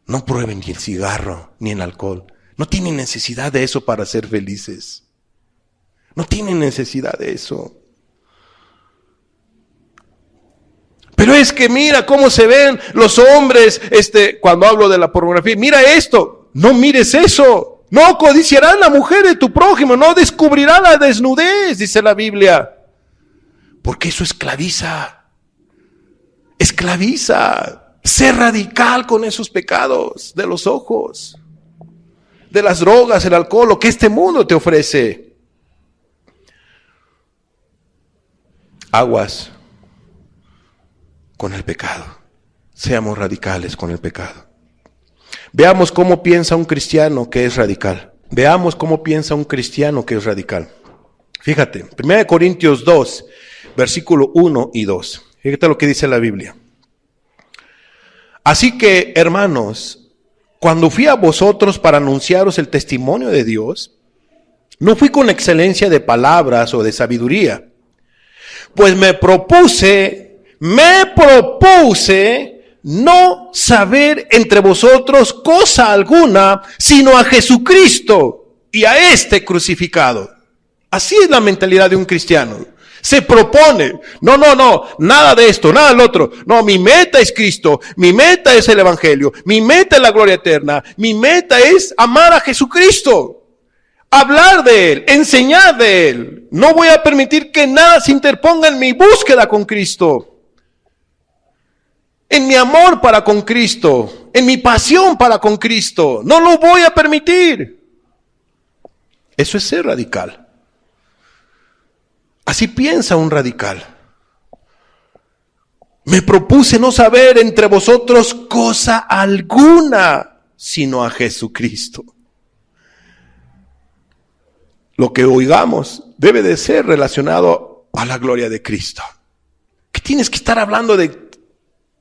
no prueben ni el cigarro, ni el alcohol. No tienen necesidad de eso para ser felices. No tienen necesidad de eso. Pero es que mira cómo se ven los hombres, cuando hablo de la pornografía, mira esto, no mires eso, no codiciarás la mujer de tu prójimo, no descubrirá la desnudez, dice la Biblia, porque eso esclaviza, sé radical con esos pecados de los ojos, de las drogas, el alcohol, lo que este mundo te ofrece. Aguas con el pecado. Seamos radicales con el pecado. Veamos cómo piensa un cristiano que es radical. Veamos cómo piensa un cristiano que es radical. Fíjate, 1 Corintios 2, versículo 1 y 2. Fíjate lo que dice la Biblia. Así que, hermanos, cuando fui a vosotros para anunciaros el testimonio de Dios, no fui con excelencia de palabras o de sabiduría, pues me propuse no saber entre vosotros cosa alguna, sino a Jesucristo y a este crucificado. Así es la mentalidad de un cristiano. Se propone, no, nada de esto, nada del otro. No, mi meta es Cristo, mi meta es el Evangelio, mi meta es la gloria eterna, mi meta es amar a Jesucristo, hablar de Él, enseñar de Él. No voy a permitir que nada se interponga en mi búsqueda con Cristo, en mi amor para con Cristo, en mi pasión para con Cristo. No lo voy a permitir. Eso es ser radical. Así piensa un radical. Me propuse no saber entre vosotros cosa alguna, sino a Jesucristo. Lo que oigamos debe de ser relacionado a la gloria de Cristo. ¿Qué tienes que estar hablando de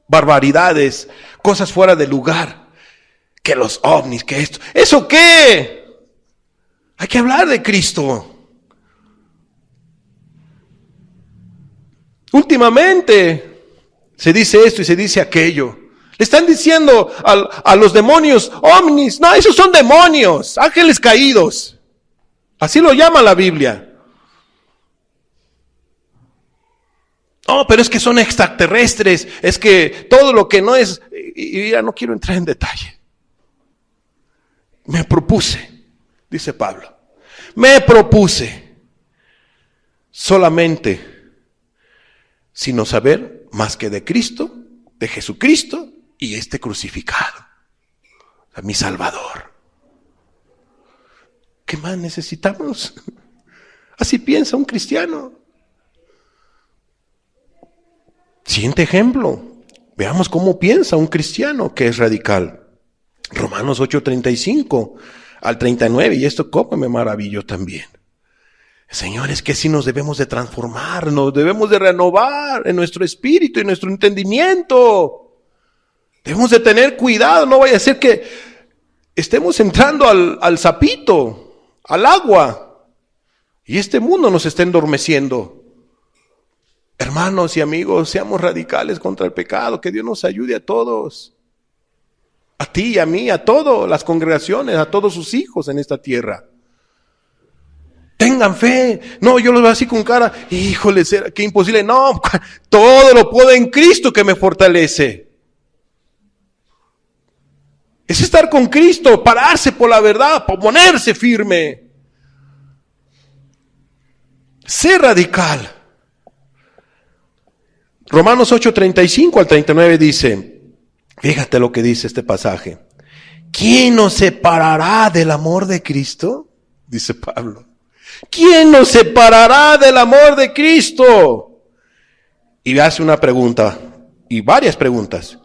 barbaridades, cosas fuera de lugar? Que los ovnis, que esto. ¿Eso qué? Hay que hablar de Cristo. Últimamente se dice esto y se dice aquello. Le están diciendo a los demonios ovnis. No, esos son demonios, ángeles caídos. Así lo llama la Biblia. No, pero es que son extraterrestres. Es que todo lo que no es... Y ya no quiero entrar en detalle. Me propuse, dice Pablo. Me propuse solamente, sino saber más que de Cristo, de Jesucristo y este crucificado, mi Salvador. ¿Qué más necesitamos? Así piensa un cristiano. Siguiente ejemplo. Veamos cómo piensa un cristiano que es radical. Romanos 8:35 al 39. Y esto como me maravilló también. Señores, que sí nos debemos de transformar, nos debemos de renovar en nuestro espíritu y nuestro entendimiento. Debemos de tener cuidado, no vaya a ser que estemos entrando al sapito, al agua, y este mundo nos está endormeciendo. Hermanos y amigos, seamos radicales contra el pecado, que Dios nos ayude a todos. A ti y a mí, a todas las congregaciones, a todos sus hijos en esta tierra. Tengan fe. No, yo los veo así con cara, híjole, qué imposible. No, todo lo puedo en Cristo que me fortalece. Es estar con Cristo, pararse por la verdad, ponerse firme. Ser radical. Romanos 8:35 al 39 dice, fíjate lo que dice este pasaje. ¿Quién nos separará del amor de Cristo? Dice Pablo. ¿Quién nos separará del amor de Cristo? Y hace una pregunta, y varias preguntas.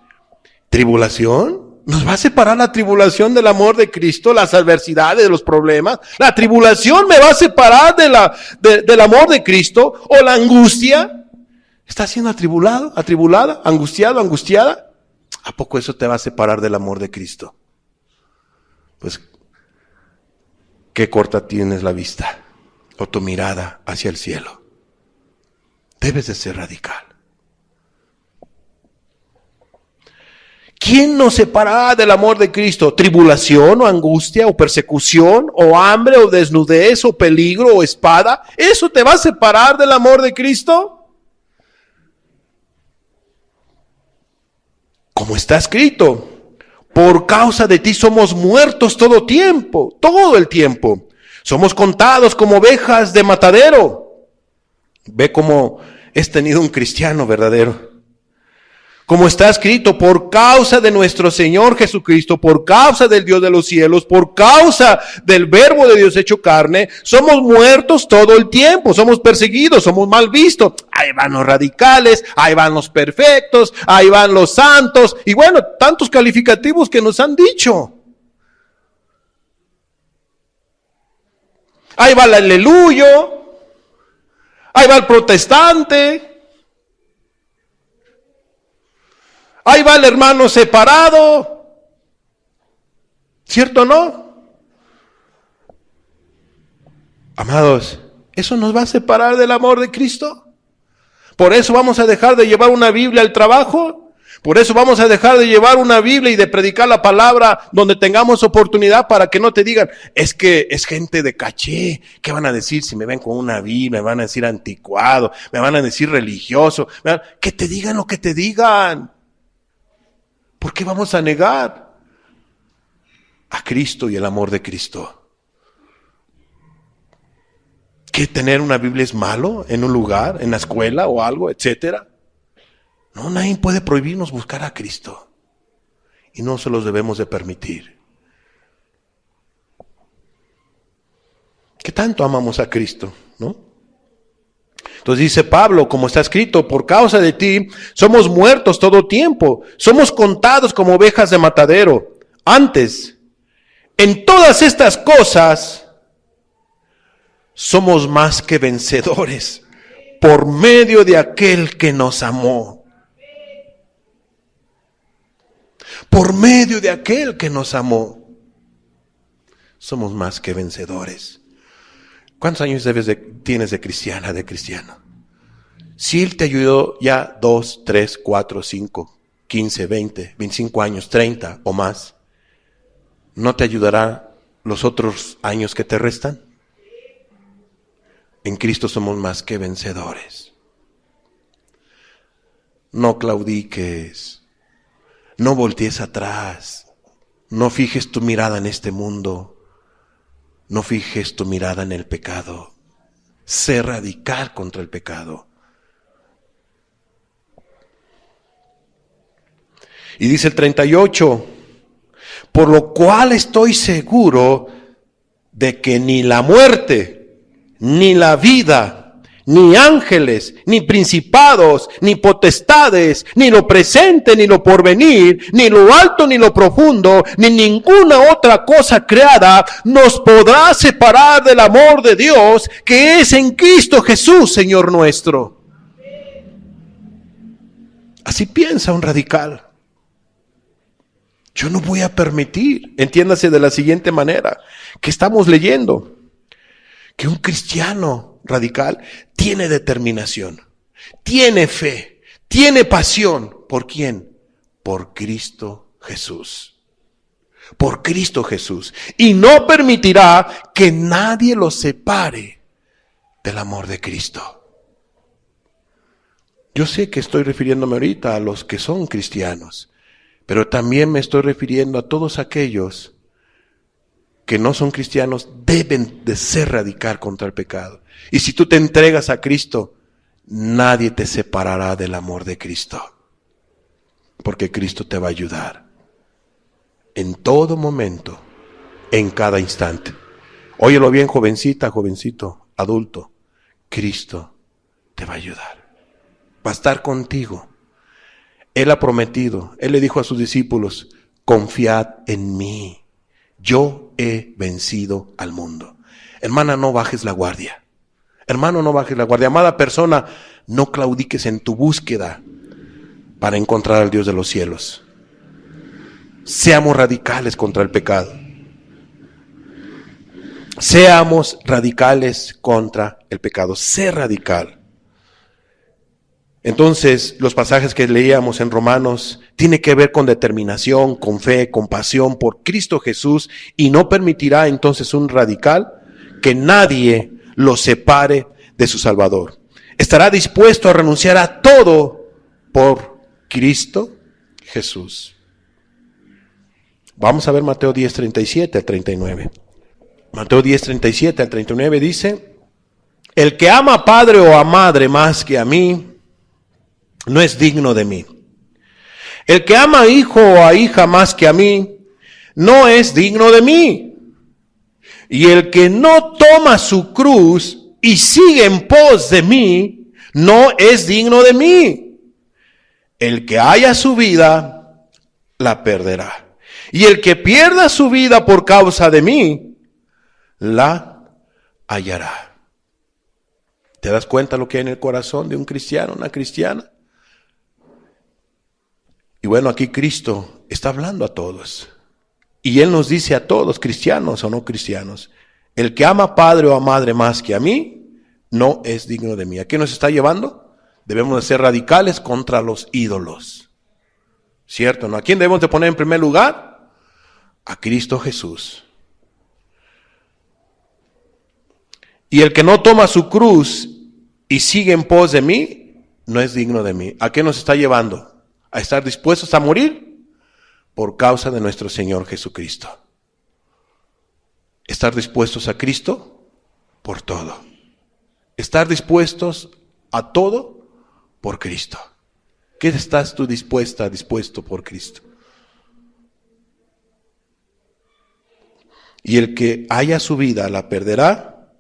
¿Tribulación? ¿Nos va a separar la tribulación del amor de Cristo? ¿Las adversidades, los problemas? ¿La tribulación me va a separar del amor de Cristo? ¿O la angustia? ¿Estás siendo atribulado, atribulada, angustiado, angustiada? ¿A poco eso te va a separar del amor de Cristo? Pues, qué corta tienes la vista o tu mirada hacia el cielo. Debes de ser radical. ¿Quién nos separará del amor de Cristo? ¿Tribulación o angustia o persecución o hambre o desnudez o peligro o espada? ¿Eso te va a separar del amor de Cristo? Como está escrito, por causa de ti somos muertos todo el tiempo. Somos contados como ovejas de matadero. Ve cómo es tenido un cristiano verdadero. Como está escrito, por causa de nuestro Señor Jesucristo, por causa del Dios de los cielos, por causa del Verbo de Dios hecho carne, somos muertos todo el tiempo, somos perseguidos, somos mal vistos. Ahí van los radicales, ahí van los perfectos, ahí van los santos, y bueno, tantos calificativos que nos han dicho. Ahí va el aleluyo, ahí va el protestante. Ahí va el hermano separado. ¿Cierto o no? Amados, ¿eso nos va a separar del amor de Cristo? ¿Por eso vamos a dejar de llevar una Biblia al trabajo? ¿Por eso vamos a dejar de llevar una Biblia y de predicar la palabra donde tengamos oportunidad para que no te digan, es que es gente de caché? ¿Qué van a decir si me ven con una Biblia? Me van a decir anticuado, me van a decir religioso. Que te digan lo que te digan. ¿Por qué vamos a negar a Cristo y el amor de Cristo? ¿Que tener una Biblia es malo en un lugar, en la escuela o algo, etcétera? No, nadie puede prohibirnos buscar a Cristo. Y no se los debemos de permitir. ¿Qué tanto amamos a Cristo, no? Entonces dice Pablo, como está escrito, por causa de ti somos muertos todo tiempo, somos contados como ovejas de matadero. Antes, en todas estas cosas, somos más que vencedores por medio de aquel que nos amó. Por medio de aquel que nos amó, somos más que vencedores. ¿Cuántos años tienes de cristiana, de cristiano? Si Él te ayudó ya 2, 3, 4, 5, 15, 20, 25 años, 30 o más, ¿no te ayudará los otros años que te restan? En Cristo somos más que vencedores. No claudiques, no voltees atrás, no fijes tu mirada en este mundo. No fijes tu mirada en el pecado. Sé radical contra el pecado. Y dice el 38, por lo cual estoy seguro de que ni la muerte, ni la vida, ni ángeles, ni principados, ni potestades, ni lo presente, ni lo porvenir, ni lo alto, ni lo profundo, ni ninguna otra cosa creada nos podrá separar del amor de Dios que es en Cristo Jesús, Señor nuestro. Así piensa un radical. Yo no voy a permitir, entiéndase de la siguiente manera, que estamos leyendo, que un cristiano radical tiene determinación, tiene fe, tiene pasión. ¿Por quién? Por Cristo Jesús. Por Cristo Jesús. Y no permitirá que nadie lo separe del amor de Cristo. Yo sé que estoy refiriéndome ahorita a los que son cristianos, pero también me estoy refiriendo a todos aquellos que no son cristianos. Deben de ser radical contra el pecado. Y si tú te entregas a Cristo, nadie te separará del amor de Cristo. Porque Cristo te va a ayudar. En todo momento, en cada instante. Óyelo bien, jovencita, jovencito, adulto. Cristo te va a ayudar. Va a estar contigo. Él ha prometido, Él le dijo a sus discípulos, confiad en mí. Yo he vencido al mundo. Hermana, no bajes la guardia. Hermano, no bajes la guardia. Amada persona, no claudiques en tu búsqueda para encontrar al Dios de los cielos. Seamos radicales contra el pecado. Seamos radicales contra el pecado. Sé radical. Entonces, los pasajes que leíamos en Romanos tienen que ver con determinación, con fe, con pasión por Cristo Jesús, y no permitirá entonces un radical que nadie lo separe de su Salvador. Estará dispuesto a renunciar a todo por Cristo Jesús. Vamos a ver Mateo 10, 37 al 39. Mateo 10, 37 al 39 dice, el que ama a padre o a madre más que a mí, no es digno de mí. El que ama a hijo o a hija más que a mí, no es digno de mí. Y el que no toma su cruz y sigue en pos de mí, no es digno de mí. El que haya su vida, la perderá. Y el que pierda su vida por causa de mí, la hallará. ¿Te das cuenta lo que hay en el corazón de un cristiano, una cristiana? Y bueno, aquí Cristo está hablando a todos. Y Él nos dice a todos, cristianos o no cristianos, el que ama a padre o a madre más que a mí, no es digno de mí. ¿A qué nos está llevando? Debemos de ser radicales contra los ídolos. ¿Cierto? ¿No? ¿A quién debemos de poner en primer lugar? A Cristo Jesús. Y el que no toma su cruz y sigue en pos de mí, no es digno de mí. ¿A qué nos está llevando? A estar dispuestos a morir por causa de nuestro Señor Jesucristo. Estar dispuestos a Cristo por todo. Estar dispuestos a todo por Cristo. ¿Qué estás tú dispuesto por Cristo? Y el que haya su vida la perderá,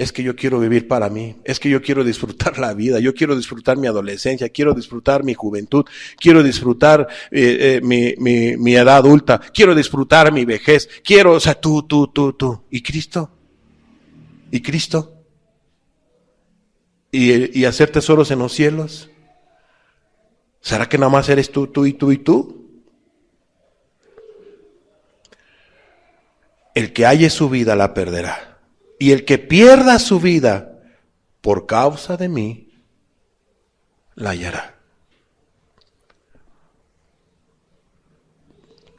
Es que yo quiero vivir para mí, es que yo quiero disfrutar la vida, yo quiero disfrutar mi adolescencia, quiero disfrutar mi juventud, quiero disfrutar mi edad adulta, quiero disfrutar mi vejez, quiero, o sea, tú. ¿Y Cristo? ¿Y Cristo? ¿Y hacer tesoros en los cielos? ¿Será que nada más eres tú y tú y tú? El que halle su vida la perderá. Y el que pierda su vida por causa de mí, la hallará.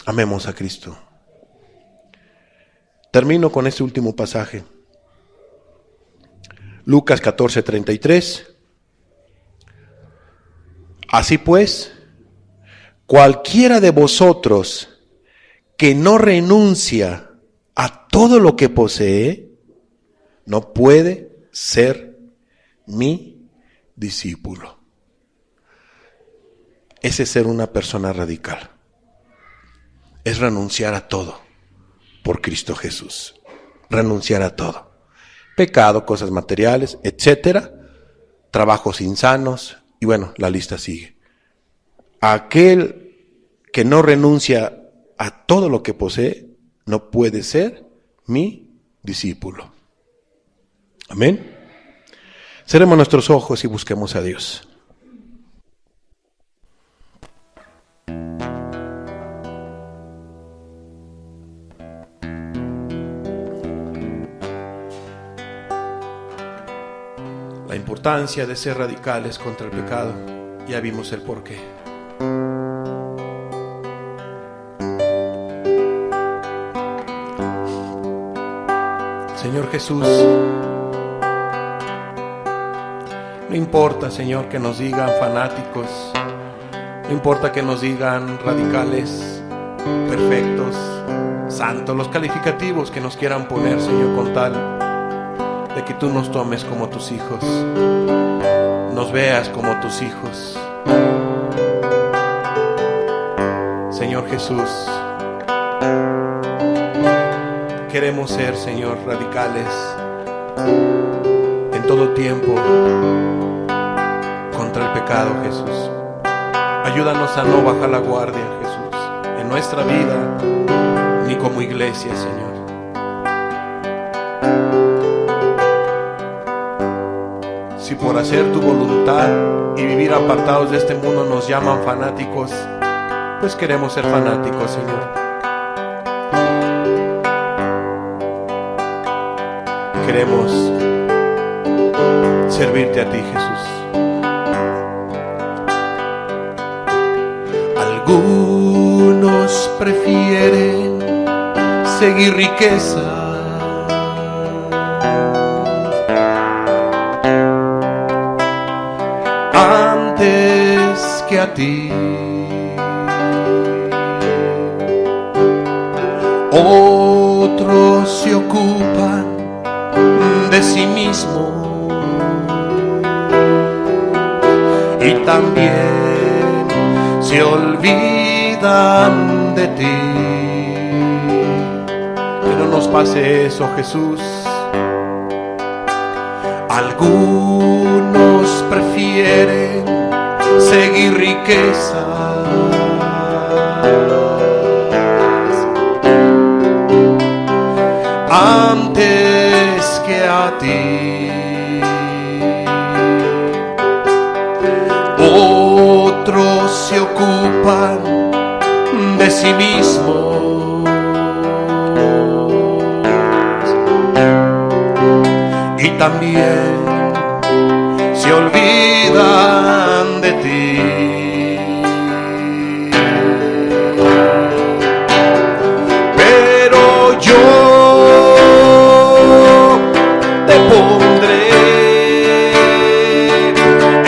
Amemos a Cristo. Termino con este último pasaje. Lucas 14:33. Así pues, cualquiera de vosotros que no renuncia a todo lo que posee, no puede ser mi discípulo. Ese es ser una persona radical. Es renunciar a todo por Cristo Jesús. Renunciar a todo. Pecado, cosas materiales, etcétera, trabajos insanos, y bueno, la lista sigue. Aquel que no renuncia a todo lo que posee, no puede ser mi discípulo. Amén. Cerremos nuestros ojos y busquemos a Dios. La importancia de ser radicales contra el pecado, ya vimos el porqué. Señor Jesús, no importa, Señor, que nos digan fanáticos, no importa que nos digan radicales, perfectos, santos, los calificativos que nos quieran poner, Señor, con tal de que tú nos tomes como tus hijos, nos veas como tus hijos. Señor Jesús, queremos ser, Señor, radicales en todo tiempo contra el pecado, Jesús. Ayúdanos a no bajar la guardia, Jesús, en nuestra vida, ni como iglesia, Señor. Si por hacer tu voluntad y vivir apartados de este mundo nos llaman fanáticos, pues queremos ser fanáticos, Señor. Queremos servirte a ti, Jesús. Algunos prefieren seguir riqueza antes que a ti. Otros se ocupan de sí mismo y también se olvidan de ti. Que no nos pase eso, Jesús. Algunos prefieren seguir riquezas antes que a ti. Otros se ocupan de sí mismos y también se olvidan de ti. Pero yo te pondré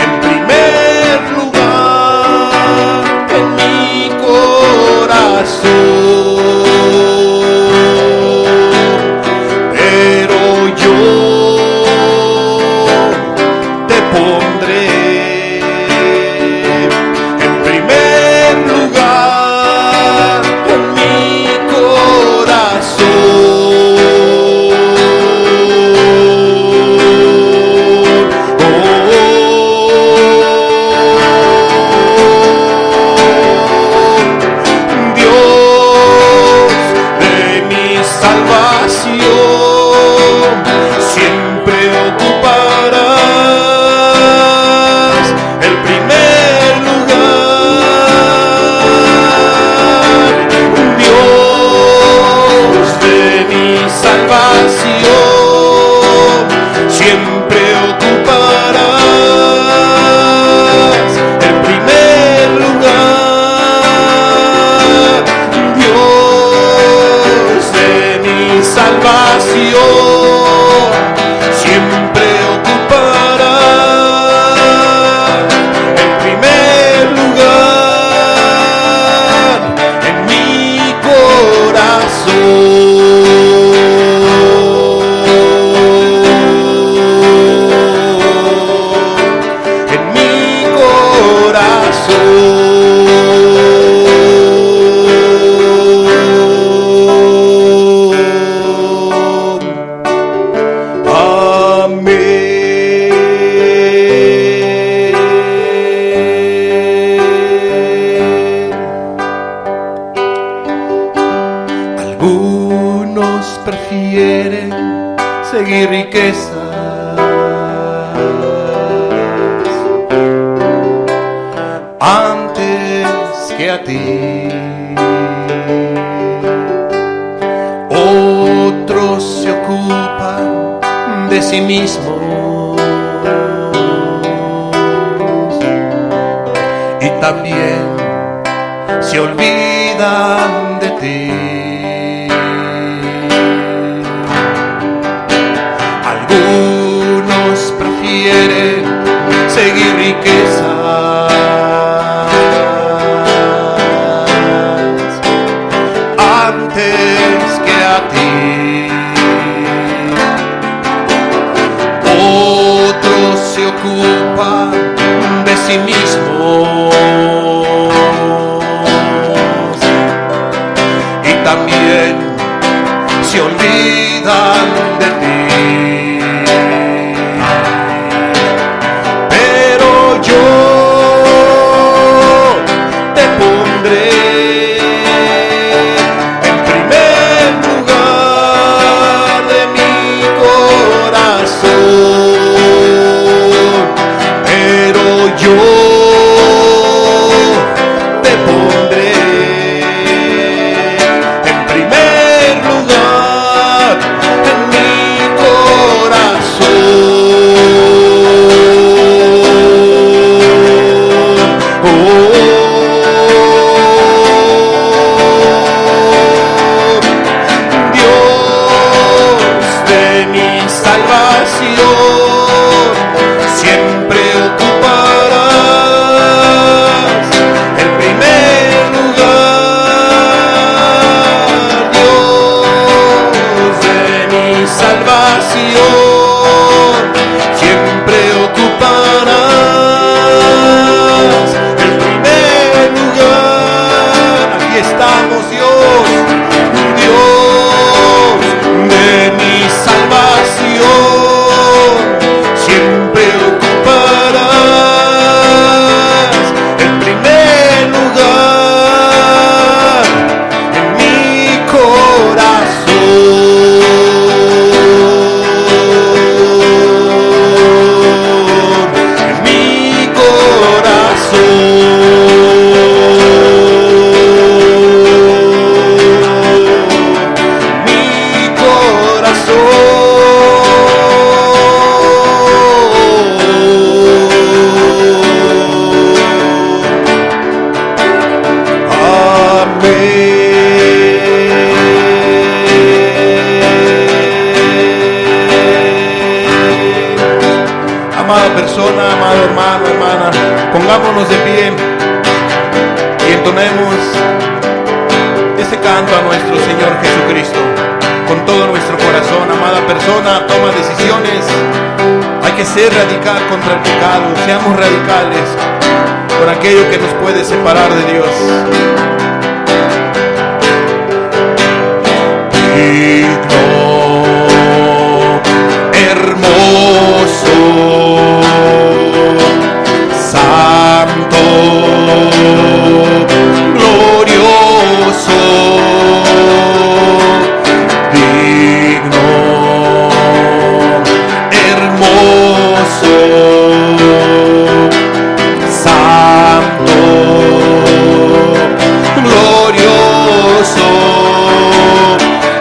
en primer lugar en mi corazón. Pero yo te pondré en primer lugar en mi corazón. que a ti. Otros se ocupan de sí mismos y también se olvidan de ti. Algunos prefieren seguir riquezas antes que a ti. Otros se ocupan de sí mismos y también se olvidan de ti. Pero yo te pondré en primer lugar de mi corazón. Pero yo te pondré en primer lugar en mi Dios de mi salvación, siempre ocuparás el primer lugar. Dios de mi salvación, siempre ocuparás el primer lugar. Aquí estamos, Dios, Dios de mi salvación, siempre ocuparás el primer lugar en mi corazón, en mi corazón, mi Amén. Amada persona, amado hermano, hermana, pongámonos de pie y entonemos este canto a nuestro Señor Jesucristo con todo nuestro corazón. Amada persona, toma decisiones. Hay que ser radical contra el pecado. Seamos radicales con aquello que nos puede separar de Dios. Digno, hermoso, santo, glorioso, digno, hermoso, santo, glorioso.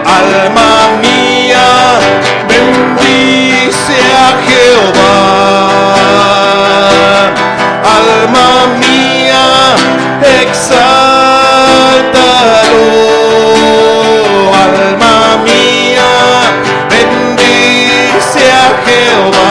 Alma mía, bendice a Jehová. Alma mía, exáltalo. Alma mía, bendice a Jehová.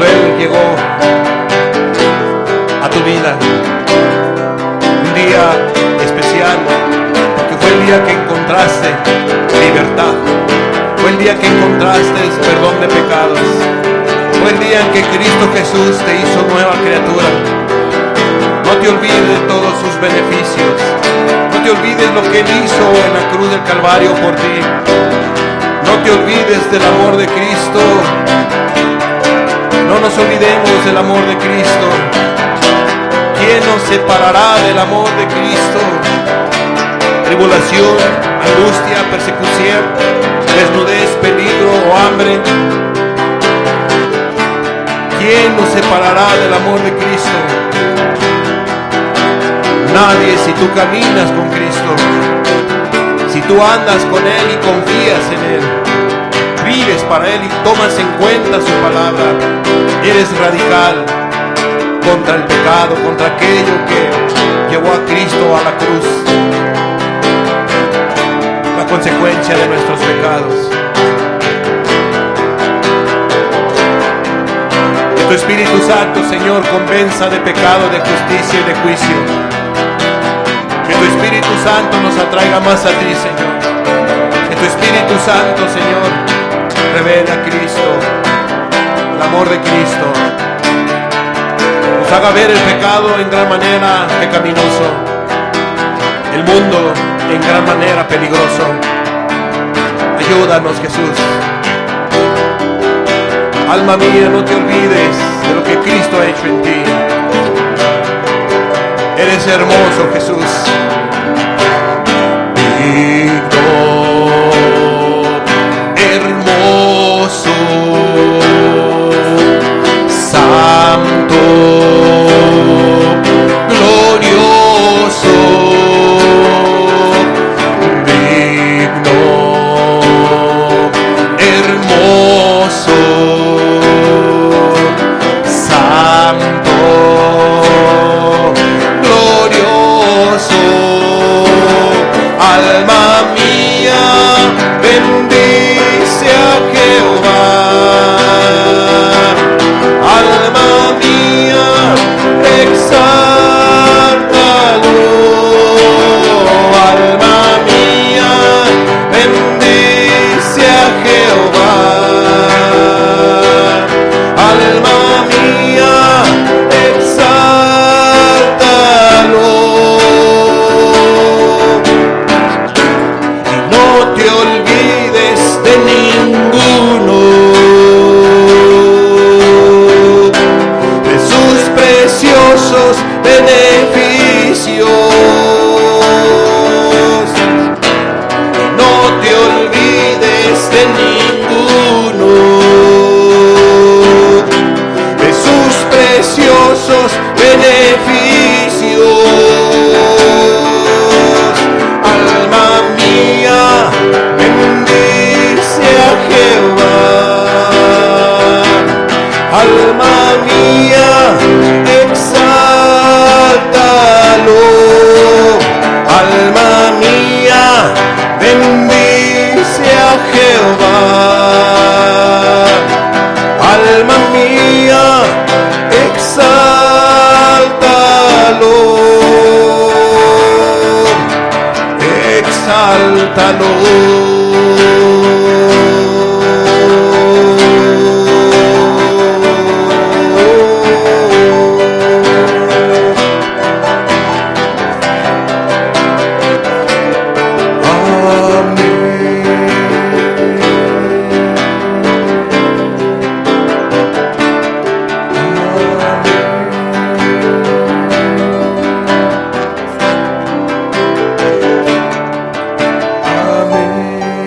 cuando Él llegó a tu vida. Un día especial, porque fue el día que encontraste libertad. Fue el día que encontraste perdón de pecados. Fue el día en que Cristo Jesús te hizo nueva criatura. No te olvides de todos sus beneficios. No te olvides lo que Él hizo en la cruz del Calvario por ti. No te olvides del amor de Cristo. No nos olvidemos del amor de Cristo. ¿Quién nos separará del amor de Cristo? Tribulación, angustia, persecución, desnudez, peligro o hambre. ¿Quién nos separará del amor de Cristo? Nadie, si tú caminas con Cristo, si tú andas con Él y confías en Él, vives para Él y tomas en cuenta su palabra, eres radical contra el pecado, contra aquello que llevó a Cristo a la cruz, la consecuencia de nuestros pecados. Que tu Espíritu Santo, Señor, convenza de pecado, de justicia y de juicio. Que tu Espíritu Santo nos atraiga más a ti, Señor. Que tu Espíritu Santo, Señor, revele a Cristo, el amor de Cristo. Nos haga ver el pecado en gran manera pecaminoso, el mundo en gran manera peligroso. Ayúdanos, Jesús. Alma mía, no te olvides de lo que Cristo ha hecho en ti. Eres hermoso, Jesús. Digno, hermoso, santo, glorioso, digno, hermoso, santo, glorioso. Alma mía, bendice a Jehová. Alma mía, exáltalo. Alma mía, bendice a Jehová. Alma mía, exáltalo. No te olvides de ninguno de sus preciosos beneficios. No te olvides de ninguno de sus preciosos beneficios. Alma mía, bendice a Jehová. Alma mía, exáltalo. Alma mía, bendice a Jehová. Alma mía, exáltalo. Exáltalo. Amén.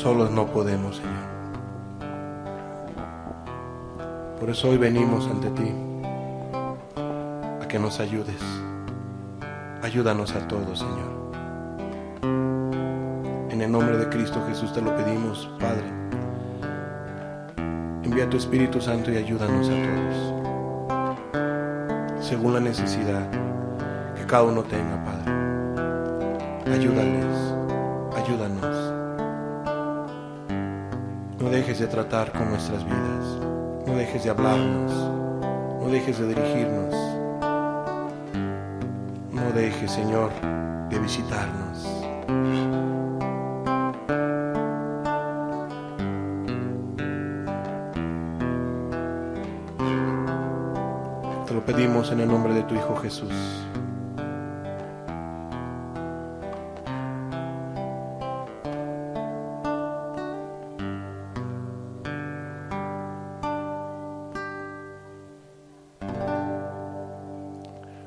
Solos no podemos, Señor. Por eso hoy venimos ante ti, a que nos ayudes. Ayúdanos a todos, Señor. En el nombre de Cristo Jesús te lo pedimos, Padre. Envía tu Espíritu Santo y ayúdanos a todos, según la necesidad que cada uno tenga, Padre. Ayúdales, ayúdanos. No dejes de tratar con nuestras vidas, no dejes de hablarnos, no dejes de dirigirnos, no dejes, Señor, de visitarnos. Te lo pedimos en el nombre de tu Hijo Jesús.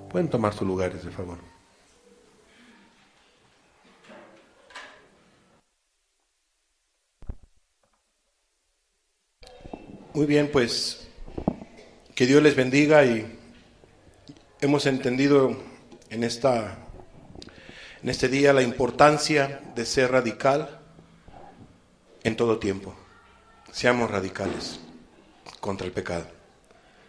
Pueden tomar sus lugares, de favor. Muy bien, pues que Dios les bendiga, y hemos entendido en este día la importancia de ser radical en todo tiempo. Seamos radicales contra el pecado.